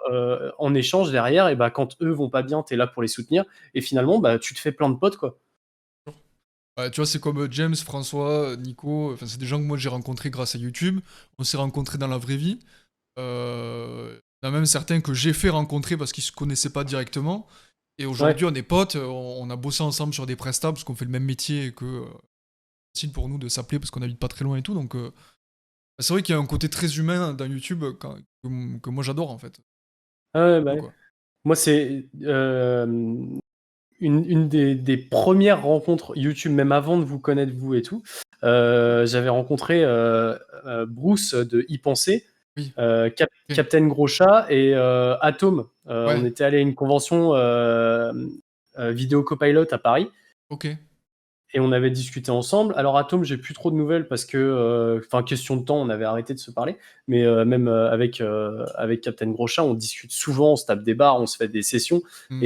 en échange derrière, et bah, quand eux vont pas bien, tu es là pour les soutenir, et finalement, bah, tu te fais plein de potes, quoi. Ouais, tu vois, c'est comme James, François, Nico, enfin, c'est des gens que moi j'ai rencontrés grâce à YouTube. On s'est rencontrés dans la vraie vie. Il y en a même certains que j'ai fait rencontrer parce qu'ils se connaissaient pas directement. Et aujourd'hui, Ouais. on est potes, on a bossé ensemble sur des prestats parce qu'on fait le même métier et que c'est facile pour nous de s'appeler parce qu'on habite pas très loin et tout. Donc, c'est vrai qu'il y a un côté très humain dans YouTube que moi j'adore en fait. Ah ouais, bah, Cool, ouais. quoi. Moi, c'est, une des premières rencontres YouTube, même avant de vous connaître vous et tout, j'avais rencontré, Bruce de Y Penser, Oui, ok. Captain Gros Chat et Atom. On Ouais, était allé à une convention, vidéo copilot à Paris, ok. et on avait discuté ensemble. Alors Atom, j'ai plus trop de nouvelles parce que, enfin, question de temps, on avait arrêté de se parler. Mais même avec Captain Gros Chat, on discute souvent, on se tape des barres, on se fait des sessions. Hmm.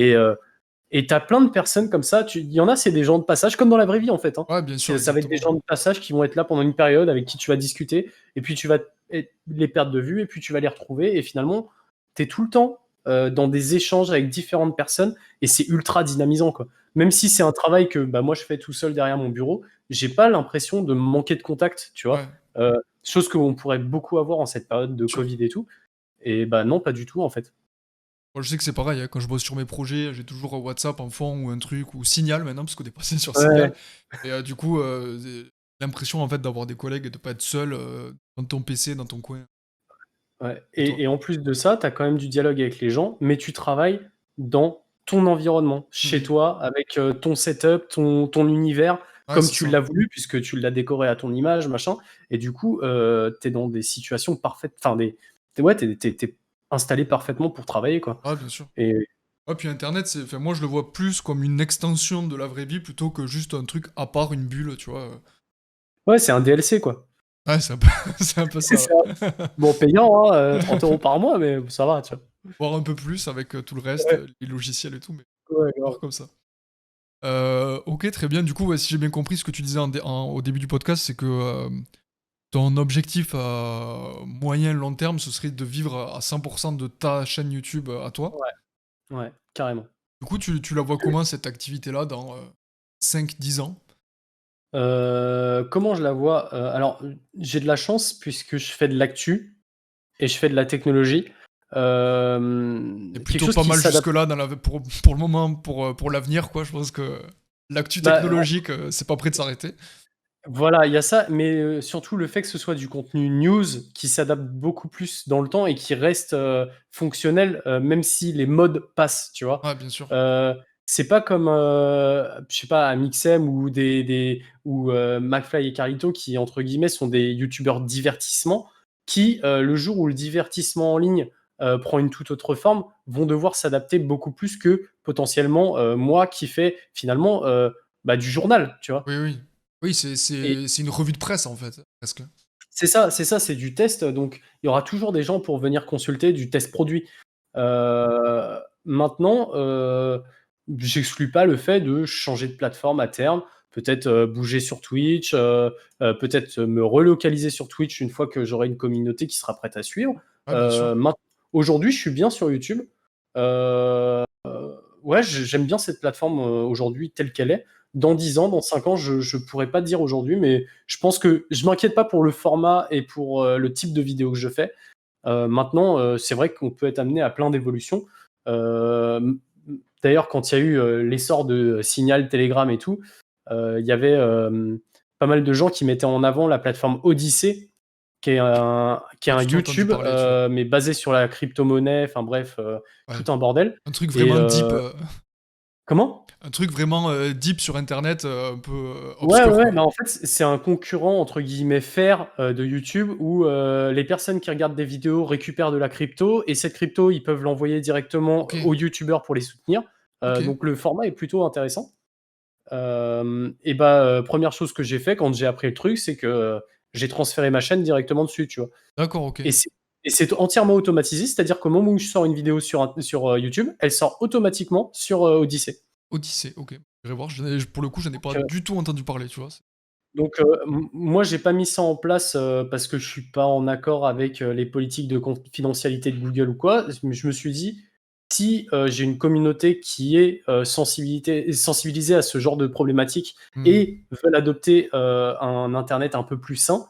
Et t'as plein de personnes comme ça. Il y en a, c'est des gens de passage, comme dans la vraie vie en fait, hein. Ouais, bien sûr, Ça va être des exactement. gens de passage qui vont être là pendant une période, avec qui tu vas discuter, et puis tu vas les perdre de vue, et puis tu vas les retrouver, et finalement, tu es tout le temps dans des échanges avec différentes personnes, et c'est ultra dynamisant, quoi. Même si c'est un travail que bah, moi je fais tout seul derrière mon bureau, j'ai pas l'impression de manquer de contact, tu vois. Ouais, Chose qu'on pourrait beaucoup avoir en cette période de sûr. Covid et tout. Et bah non, pas du tout en fait. Moi, je sais que c'est pareil, hein, quand je bosse sur mes projets, j'ai toujours un WhatsApp en fond ou un truc, ou Signal maintenant, parce qu'on est passé sur Signal. Ouais, Et du coup, j'ai l'impression en fait d'avoir des collègues et de pas être seul dans ton PC, dans ton coin. ouais. Et toi? Et en plus de ça, tu as quand même du dialogue avec les gens, mais tu travailles dans ton environnement, chez Mhm. toi, avec ton setup, ton univers, Ouais, comme c'est tu ça. l'as voulu, puisque tu l'as décoré à ton image, machin. Et du coup, tu es dans des situations parfaites. Enfin, ouais, t'es installé parfaitement pour travailler, quoi. Ouais, bien sûr. Et Ouais, puis Internet, enfin, moi je le vois plus comme une extension de la vraie vie plutôt que juste un truc à part, une bulle, tu vois. ouais, c'est un DLC, quoi. Ouais, c'est un peu, c'est un peu ça, C'est un- ouais. Bon, payant, hein, 30 € par mois, mais ça va, tu vois. Voire un peu plus avec tout le reste, Ouais, les logiciels et tout, mais ouais, voir grave. comme ça. Ok, très bien. Du coup, ouais, si j'ai bien compris ce que tu disais au début du podcast, c'est que ton objectif à moyen long terme, ce serait de vivre à 100% de ta chaîne YouTube à toi. Ouais, ouais, carrément. Du coup, tu la vois comment cette activité-là dans 5-10 ans? Comment je la vois? Alors, j'ai de la chance puisque je fais de l'actu et je fais de la technologie. C'est Quelque plutôt chose pas qui mal s'adapte. jusque-là pour le moment, pour l'avenir, quoi. Je pense que l'actu Bah, technologique, c'est pas prêt de s'arrêter. voilà, il y a ça, mais surtout le fait que ce soit du contenu news qui s'adapte beaucoup plus dans le temps et qui reste, fonctionnel, même si les modes passent, tu vois? Ouais, bien sûr. Heu, c'est pas comme, je sais pas, Amixem ou McFly et Carlito qui, entre guillemets, sont des youtubeurs divertissement qui, le jour où le divertissement en ligne, prend une toute autre forme, vont devoir s'adapter beaucoup plus que potentiellement, moi qui fais finalement, bah, du journal, tu vois? Oui, oui. Oui, c'est Et c'est c'est une revue de presse, en fait, presque. c'est du test, donc il y aura toujours des gens pour venir consulter du test produit. Maintenant, j'exclus pas le fait de changer de plateforme à terme, peut-être, bouger sur Twitch, peut-être me relocaliser sur Twitch une fois que j'aurai une communauté qui sera prête à suivre. Ouais, bien sûr. Maint Aujourd'hui, je suis bien sur YouTube. Heu, ouais, j'aime bien cette plateforme, aujourd'hui telle qu'elle est. Dans 10 ans, dans 5 ans, je pourrais pas te dire aujourd'hui, mais je pense que je m'inquiète pas pour le format et pour, le type de vidéo que je fais. Maintenant, c'est vrai qu'on peut être amené à plein d'évolutions. D'ailleurs, quand il y a eu l'essor de Signal, Telegram et tout, il y avait pas mal de gens qui mettaient en avant la plateforme Odyssey, qui est un J'ai entendu YouTube, parler, tu vois. mais basé sur la crypto-monnaie, enfin bref, Ouais. tout un bordel. Un truc Et vraiment deep, comment? un truc vraiment deep sur Internet, un peu Ouais, ouais, obscur, ouais, quoi. bah, en fait, c'est un concurrent entre guillemets «fer» de YouTube où les personnes qui regardent des vidéos récupèrent de la crypto et cette crypto, ils peuvent l'envoyer directement Ok, aux youtubeurs pour les soutenir. ok. Donc le format est plutôt intéressant. Et bah, 1re chose que j'ai fait quand j'ai appris le truc, c'est que j'ai transféré ma chaîne directement dessus, tu vois? D'accord, ok. Et c'est entièrement automatisé, c'est-à-dire qu'au moment où je sors une vidéo sur YouTube, elle sort automatiquement sur Odyssey. Odyssey, ok. J'irai voir, pour le coup, j'en ai pas Donc, du tout entendu parler, tu vois. moi, j'ai pas mis ça en place parce que je suis pas en accord avec les politiques de confidentialité de Google ou quoi. Je me suis dit, si j'ai une communauté qui est sensibilisée à ce genre de problématiques Hmm. et veulent adopter un Internet un peu plus sain,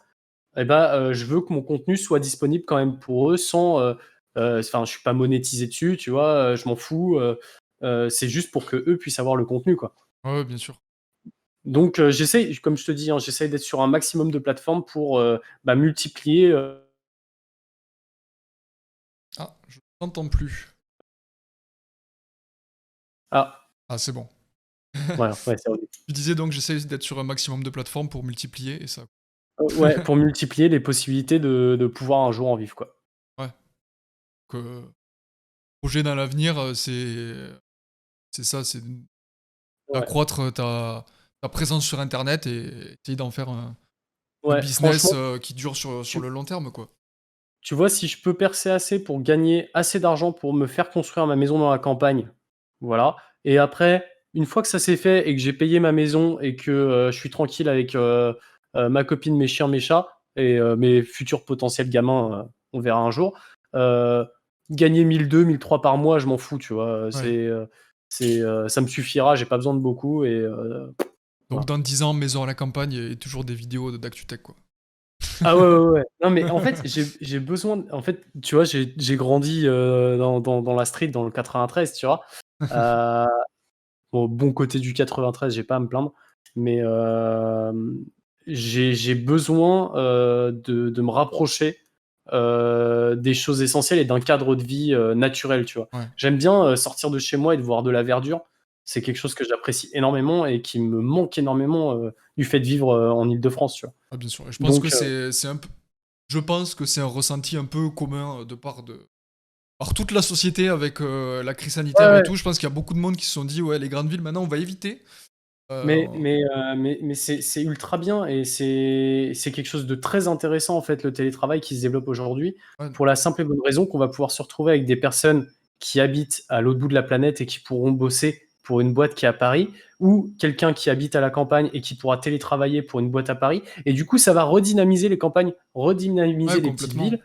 eh ben, je veux que mon contenu soit disponible quand même pour eux sans. Enfin, je suis pas monétisé dessus, tu vois, je m'en fous. C'est juste pour que eux puissent avoir le contenu, quoi. Ouais, ouais, bien sûr. Donc, j'essaye, comme je te dis, hein, j'essaye d'être sur un maximum de plateformes pour bah, multiplier. Ah, je t'entends plus. Ah, Ah, c'est bon. voilà, ouais, c'est horrible. Tu disais donc j'essaie d'être sur un maximum de plateformes pour multiplier et ça. Ouais, pour multiplier les possibilités de pouvoir un jour en vivre, quoi. Ouais. Que projet dans l'avenir, c'est ça, c'est Ouais, d'accroître ta présence sur Internet et essayer d'en faire un ouais, business franchement, qui dure sur tu, le long terme, quoi. tu vois, si je peux percer assez pour gagner assez d'argent pour me faire construire ma maison dans la campagne, voilà. Et après, une fois que ça s'est fait et que j'ai payé ma maison et que je suis tranquille avec ma copine, mes chiens, mes chats et mes futurs potentiels gamins, on verra un jour. euh, Gagner 1 200, 1 300 par mois, je m'en fous, tu vois. Ouais. Ça me suffira, j'ai pas besoin de beaucoup et Donc voilà. dans 10 ans, maison à la campagne et toujours des vidéos d'ActuTech, quoi. Ah ouais, ouais, ouais. Non, mais en fait, j'ai besoin. En fait, tu vois, j'ai grandi dans la street, dans le 93, tu vois. Euh, bon côté du 93, j'ai pas à me plaindre, mais j'ai besoin de me rapprocher des choses essentielles et d'un cadre de vie naturel, tu vois. Ouais. J'aime bien sortir de chez moi et de voir de la verdure. C'est quelque chose que j'apprécie énormément et qui me manque énormément du fait de vivre en Île-de-France, tu vois. Ah, bien sûr. Et je pense que Donc, c'est un peu. Je pense que c'est un ressenti un peu commun par toute la société avec la crise ouais, sanitaire et ouais. tout. Je pense qu'il y a beaucoup de monde qui se sont dit, ouais, les grandes villes, maintenant, on va éviter. Euh, Mais c'est ultra bien et c'est quelque chose de très intéressant en fait le télétravail qui se développe aujourd'hui ouais, pour la simple et bonne raison qu'on va pouvoir se retrouver avec des personnes qui habitent à l'autre bout de la planète et qui pourront bosser pour une boîte qui est à Paris ou quelqu'un qui habite à la campagne et qui pourra télétravailler pour une boîte à Paris et du coup ça va redynamiser les campagnes, ouais, redynamiser les petites complètement. villes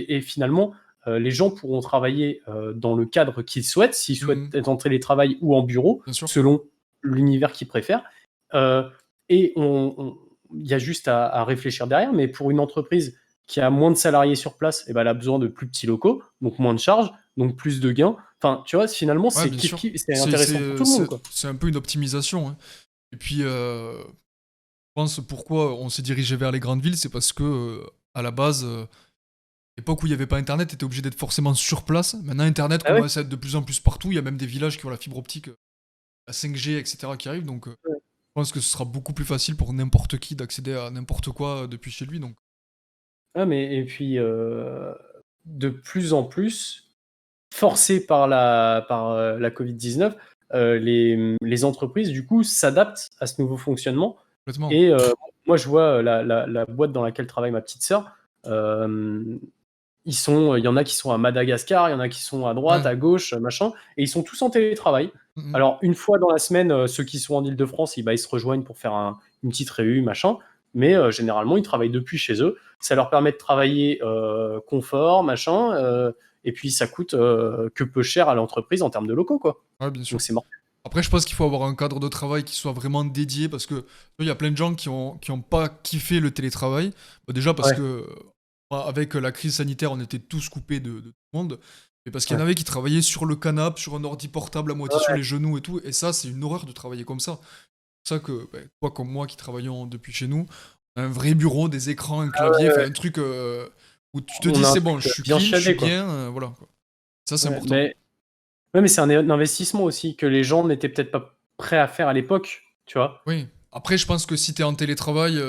et finalement les gens pourront travailler dans le cadre qu'ils souhaitent, s'ils souhaitent Mhm, être en télétravail ou en bureau, bien sûr. selon l'univers qu'ils préfèrent. Euh, et il y a juste à réfléchir derrière, mais pour une entreprise qui a moins de salariés sur place, eh ben, elle a besoin de plus petits locaux, donc moins de charges, donc plus de gains. Enfin, tu vois, finalement, Ouais, c'est bien kiff sûr. kiff, c'est intéressant pour tout le monde, quoi. C'est un peu une optimisation, hein. Et puis, je pense pourquoi on s'est dirigé vers les grandes villes, c'est parce que, à la base, l'époque où il n'y avait pas Internet, tu étais obligé d'être forcément sur place. Maintenant, Internet Ah ouais, commence à être de plus en plus partout. Il y a même des villages qui ont la fibre optique, la 5G, etc. qui arrive. Donc, ouais. je pense que ce sera beaucoup plus facile pour n'importe qui d'accéder à n'importe quoi depuis chez lui. Donc, Ah, mais et puis de plus en plus, forcés par la Covid-19, les entreprises, du coup, s'adaptent à ce nouveau fonctionnement. complètement. Et moi, je vois la boîte dans laquelle travaille ma petite sœur. euh, il y en a qui sont à Madagascar, il y en a qui sont à droite, Ouais. à gauche, machin, et ils sont tous en télétravail. Mhm. Alors, une fois dans la semaine, ceux qui sont en Île-de-France, ils se rejoignent pour faire une petite réu, machin, mais généralement, ils travaillent depuis chez eux. Ça leur permet de travailler confort, machin, et puis ça coûte que peu cher à l'entreprise en termes de locaux, quoi. Ouais, bien sûr. Donc, c'est mortel. Après, je pense qu'il faut avoir un cadre de travail qui soit vraiment dédié parce que il y a plein de gens qui ont pas kiffé le télétravail. Bah, déjà parce Ouais, que Avec la crise sanitaire, on était tous coupés de tout le monde. Mais parce qu'il y en Ouais. avait qui travaillaient sur le canapé, sur un ordi portable à moitié sur Ouais, les genoux et tout. Et ça, c'est une horreur de travailler comme ça. C'est pour ça que, toi comme moi qui travaillons depuis chez nous, on a un vrai bureau, des écrans, un clavier, enfin ouais. un truc où tu te On dis a un c'est truc bon, je suis bien clean, je suis chiadé, quoi. bien, voilà, quoi. Ça, c'est Ouais, important. mais c'est un investissement aussi que les gens n'étaient peut-être pas prêts à faire à l'époque, tu vois. Oui. Après, je pense que si t'es en télétravail,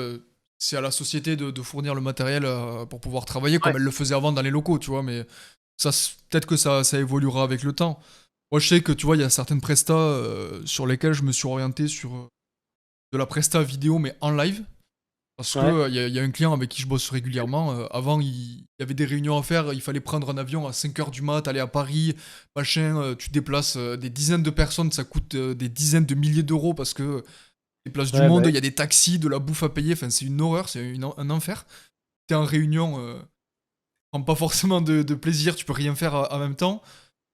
c'est à la société de fournir le matériel pour pouvoir travailler Ouais. comme elle le faisait avant dans les locaux, tu vois. Mais ça, peut-être que ça évoluera avec le temps. Moi, je sais que, tu vois, il y a certaines prestas sur lesquelles je me suis orienté sur de la presta vidéo, mais en live. Parce que Ouais. y a un client avec qui je bosse régulièrement. Avant, il y avait des réunions à faire. Il fallait prendre un avion à 5 h du mat, aller à Paris, machin. Tu déplaces des dizaines de personnes, ça coûte des dizaines de milliers d'euros parce que les places du Ouais, bah monde, ouais. il y a des taxis, de la bouffe à payer. Enfin, c'est une horreur, c'est un enfer. T'es en réunion, prends pas forcément de plaisir, tu peux rien faire en même temps.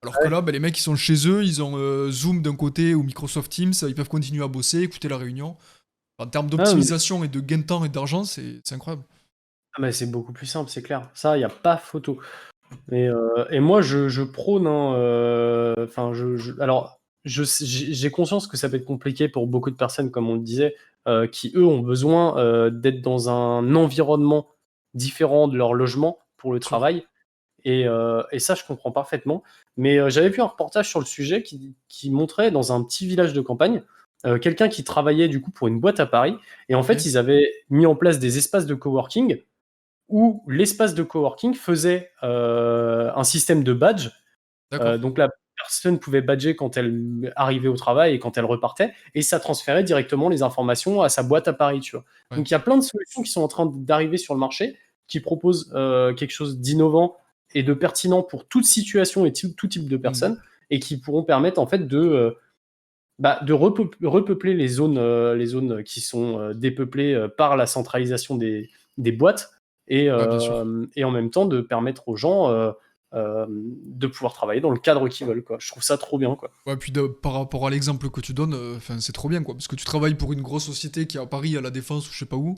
Alors que Ouais. là, les mecs, ils sont chez eux, ils ont Zoom d'un côté ou Microsoft Teams, ils peuvent continuer à bosser, écouter la réunion. En termes Ah, mais d'optimisation et de gain de temps et d'argent, c'est incroyable. c'est beaucoup plus simple, c'est clair. Ça, il y a pas photo. Et moi, je prône, hein, enfin, alors, j'ai conscience que ça peut être compliqué pour beaucoup de personnes, comme on le disait, qui, eux, ont besoin d'être dans un environnement différent de leur logement pour le Sûr. travail. Et ça, je comprends parfaitement. Mais j'avais vu un reportage sur le sujet qui montrait dans un petit village de campagne quelqu'un qui travaillait du coup pour une boîte à Paris. Et en fait, Ok. ils avaient mis en place des espaces de coworking où l'espace de coworking faisait un système de badge. D'accord. Donc la personne pouvait badger quand elle arrivait au travail et quand elle repartait, et ça transférait directement les informations à sa boîte à Paris, tu vois. Ouais. Donc il y a plein de solutions qui sont en train d'arriver sur le marché, qui proposent quelque chose d'innovant et de pertinent pour toute situation et tout type de Hmm. personnes, et qui pourront permettre en fait de repeupler les zones qui sont dépeuplées par la centralisation des boîtes, Ouais, bien sûr. et en même temps de permettre aux gens de pouvoir travailler dans le cadre qu'ils veulent, quoi. Je trouve ça trop bien, quoi. Ouais, puis par rapport à l'exemple que tu donnes, enfin, c'est trop bien, quoi. Parce que tu travailles pour une grosse société qui est à Paris, à La Défense ou je sais pas où.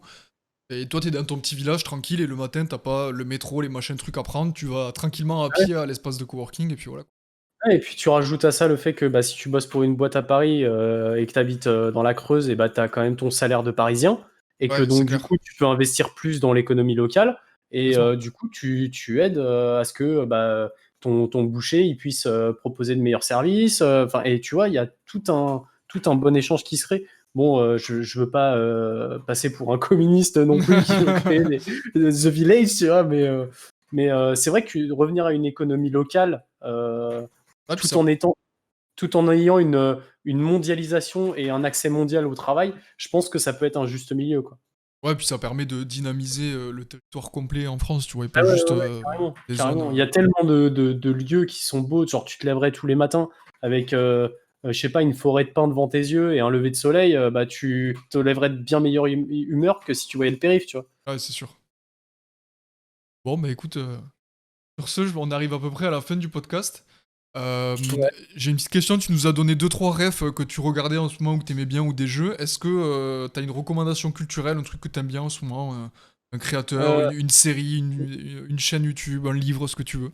Et toi, t'es dans ton petit village tranquille et le matin, t'as pas le métro, les machins trucs à prendre. Tu vas tranquillement à Ouais. pied à l'espace de coworking et puis voilà. Ouais, et puis tu rajoutes à ça le fait que bah, si tu bosses pour une boîte à Paris et que tu habites dans la Creuse, et bah, tu as quand même ton salaire de Parisien, et que Ouais, c'est donc du clair. coup tu peux investir plus dans l'économie locale, et Complètement. du coup tu aides à ce que bah, ton boucher il puisse proposer de meilleurs services. Et tu vois, il y a tout un bon échange qui se crée. Bon, je veux pas passer pour un communiste non plus qui veut créer The Village, tu vois, mais c'est vrai que revenir à une économie locale, Ah, puis tout en étant tout en ayant une mondialisation et un accès mondial au travail, je pense que ça peut être un juste milieu, quoi. ouais, puis ça permet de dynamiser le territoire complet en France, tu vois, et Ah pas ouais, juste ouais, ouais, carrément, des zones. carrément. Il y a tellement de lieux qui sont beaux, genre tu te lèverais tous les matins avec, je sais pas, une forêt de pins devant tes yeux et un lever de soleil, bah tu te lèverais de bien meilleure humeur que si tu voyais le périph', tu vois. Ouais, c'est sûr. Bon, bah écoute, sur ce, on arrive à peu près à la fin du podcast. Euh, Ouais. J'ai une petite question, tu nous as donné deux trois refs que tu regardais en ce moment ou que t'aimais bien ou des jeux. Est-ce que t'as une recommandation culturelle, un truc que t'aimes bien en ce moment, un créateur, Euh, une série, une chaîne YouTube, un livre, ce que tu veux?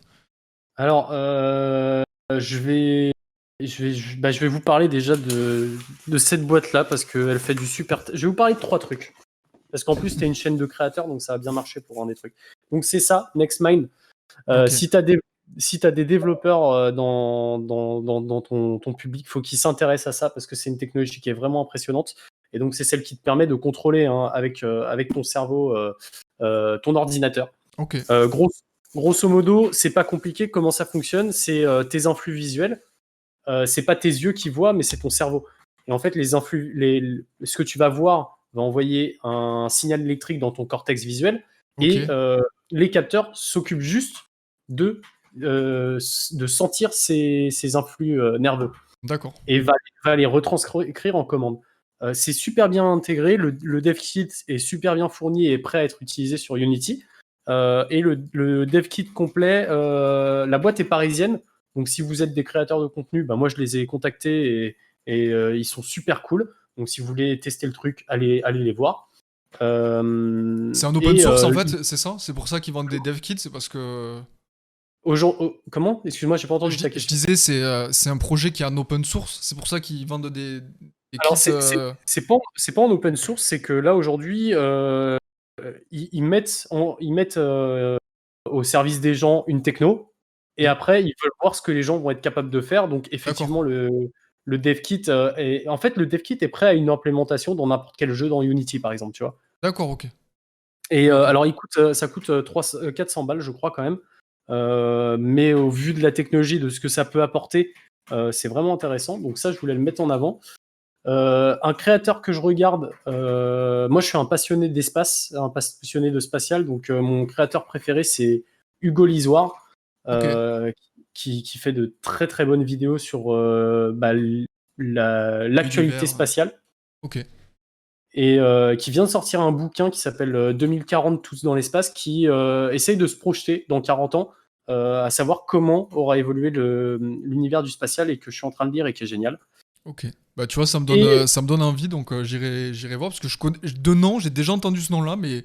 alors, je vais, je vais vous parler déjà de cette boîte-là parce qu'elle fait du super. Je vais vous parler de trois trucs. Parce qu'en plus, tu une chaîne de créateurs, donc ça a bien marché pour vendre des trucs. Donc c'est ça, NextMind. Ok, Si tu as des développeurs dans ton public, il faut qu'ils s'intéressent à ça parce que c'est une technologie qui est vraiment impressionnante. Et donc, c'est celle qui te permet de contrôler hein, avec ton cerveau ton ordinateur. ok, Euh, gros- Grosso modo, c'est pas compliqué. Comment ça fonctionne? C'est tes influx visuels. C'est pas tes yeux qui voient, mais c'est ton cerveau. Et en fait, ce que tu vas voir va envoyer un signal électrique dans ton cortex visuel, ok, et les capteurs s'occupent juste de, de sentir ces influx nerveux d'accord, et va les retranscrire en commande. C'est super bien intégré, le dev kit est super bien fourni et prêt à être utilisé sur Unity. Et le dev kit complet, la boîte est parisienne, donc si vous êtes des créateurs de contenu, bah moi je les ai contactés et ils sont super cool. Donc si vous voulez tester le truc, allez les voir. C'est un open source en fait, c'est ça? C'est pour ça qu'ils vendent des dev kits, c'est parce que... Comment? Excuse-moi, j'ai pas entendu ta Je question. disais, c'est un projet qui est en open source, c'est pour ça qu'ils vendent des Alors, kits... c'est pas en open source, c'est que là, aujourd'hui, ils mettent au service des gens une techno, et après, ils veulent voir ce que les gens vont être capables de faire. Donc, effectivement, le dev kit, en fait, le dev kit est prêt à une implémentation dans n'importe quel jeu dans Unity, par exemple, tu vois. D'accord, ok. Et D'accord. alors, ça coûte 400 balles, je crois, quand même. Mais au vu de la technologie, de ce que ça peut apporter, c'est vraiment intéressant. Donc ça, je voulais le mettre en avant. Un créateur que je regarde, moi je suis un passionné d'espace, un passionné de spatial, donc mon créateur préféré c'est Hugo Lisoire, Ok. qui fait de très très bonnes vidéos sur l'actualité L'univers. spatiale, Ok. et qui vient de sortir un bouquin qui s'appelle 2040 tous dans l'espace, qui essaye de se projeter dans 40 ans, à savoir comment aura évolué l'univers du spatial, et que je suis en train de lire et qui est génial. Ok. Bah tu vois, Et ça me donne envie, donc j'irai voir, parce que je connais... De nom, j'ai déjà entendu ce nom-là, mais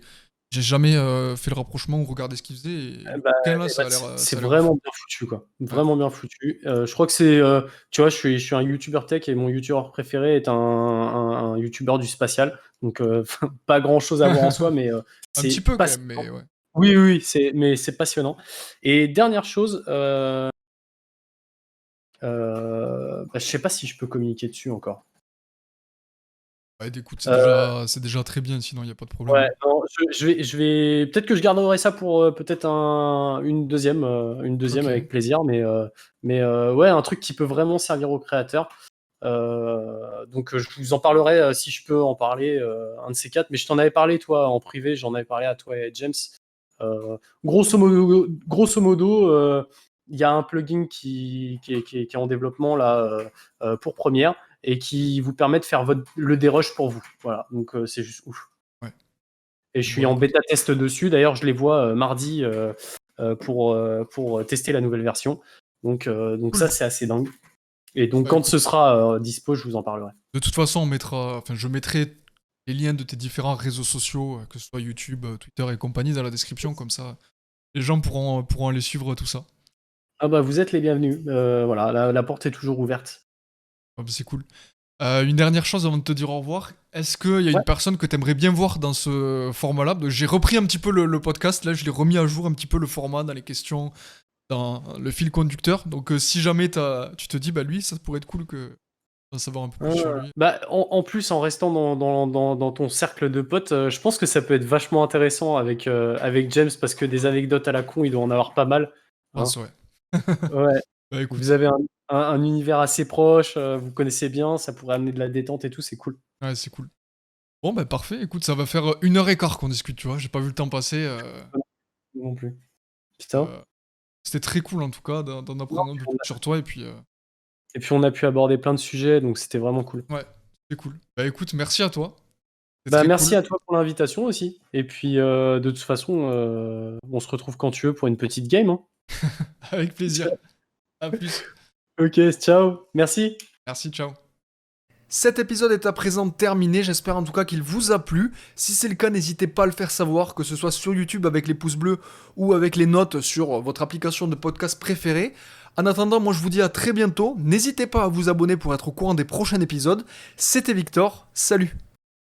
j'ai jamais fait le rapprochement ou regardé ce qu'il faisait, et le bouquin là, ça a l'air c'est ouf. vraiment bien foutu, quoi. Ouais. Vraiment bien foutu. Je crois que tu vois, je suis un youtubeur tech, et mon youtubeur préféré est un youtubeur du spatial. Donc, pas grand chose à voir en soi, mais Un petit c'est peu quand même, passionnant. mais ouais. Oui, oui, oui, mais c'est passionnant. Et dernière chose, je sais pas si je peux communiquer dessus encore. Ouais, écoute, Euh, c'est déjà très bien, sinon il n'y a pas de problème, Ouais, hein. non, je vais peut-être que je garderai ça pour peut-être une deuxième Ok. avec plaisir, mais ouais, un truc qui peut vraiment servir aux créateurs. Donc je vous en parlerai si je peux en parler, un de ces quatre. Mais je t'en avais parlé toi en privé, j'en avais parlé à toi et à James. Grosso modo, il y a un plugin qui est en développement là, pour Premiere, et qui vous permet de faire le dérush pour vous. Voilà, donc c'est juste ouf. Ouais. Et je suis Bon, en écoute. bêta test dessus. D'ailleurs, je les vois mardi, pour tester la nouvelle version. Donc Cool. ça, c'est assez dingue. Et donc, Bah quand ce écoute. sera dispo, je vous en parlerai. De toute façon, je mettrai les liens de tes différents réseaux sociaux, que ce soit YouTube, Twitter et compagnie, dans la description, comme ça, les gens pourront aller suivre tout ça. Ah bah, vous êtes les bienvenus. Voilà, la porte est toujours ouverte. Ah bah, c'est cool. Une dernière chose avant de te dire au revoir. Est-ce qu'il y a Ouais. une personne que tu aimerais bien voir dans ce format-là? J'ai repris un petit peu le podcast, là, je l'ai remis à jour un petit peu le format dans les questions, dans le fil conducteur. Donc, si jamais tu te dis, bah lui, ça pourrait être cool d'en savoir un peu plus sur lui. Bah, en plus, en restant dans ton cercle de potes, je pense que ça peut être vachement intéressant avec James, parce que des anecdotes à la con, il doit en avoir pas mal. Ah, Hein. c'est vrai. Ouais. Bah Vous écoute, avez un univers assez proche, vous connaissez bien, ça pourrait amener de la détente et tout, c'est cool. ouais, c'est cool. Bon, bah parfait, écoute, ça va faire 1h15 qu'on discute, tu vois, j'ai pas vu le temps passer. Non plus. Putain. Euh, C'était très cool en tout cas d'en Non, apprendre un peu plus sur toi, et puis et puis on a pu aborder plein de sujets, donc c'était vraiment cool. ouais, c'est cool. Bah écoute, merci à toi, c'est Bah, très merci cool. à toi pour l'invitation aussi. Et puis, de toute façon, on se retrouve quand tu veux pour une petite game, hein. Avec plaisir. À plus. Ok, ciao. Merci. Merci, ciao. Cet épisode est à présent terminé, j'espère en tout cas qu'il vous a plu. Si c'est le cas, n'hésitez pas à le faire savoir, que ce soit sur YouTube avec les pouces bleus ou avec les notes sur votre application de podcast préférée. En attendant, moi je vous dis à très bientôt. N'hésitez pas à vous abonner pour être au courant des prochains épisodes. C'était Victor, salut.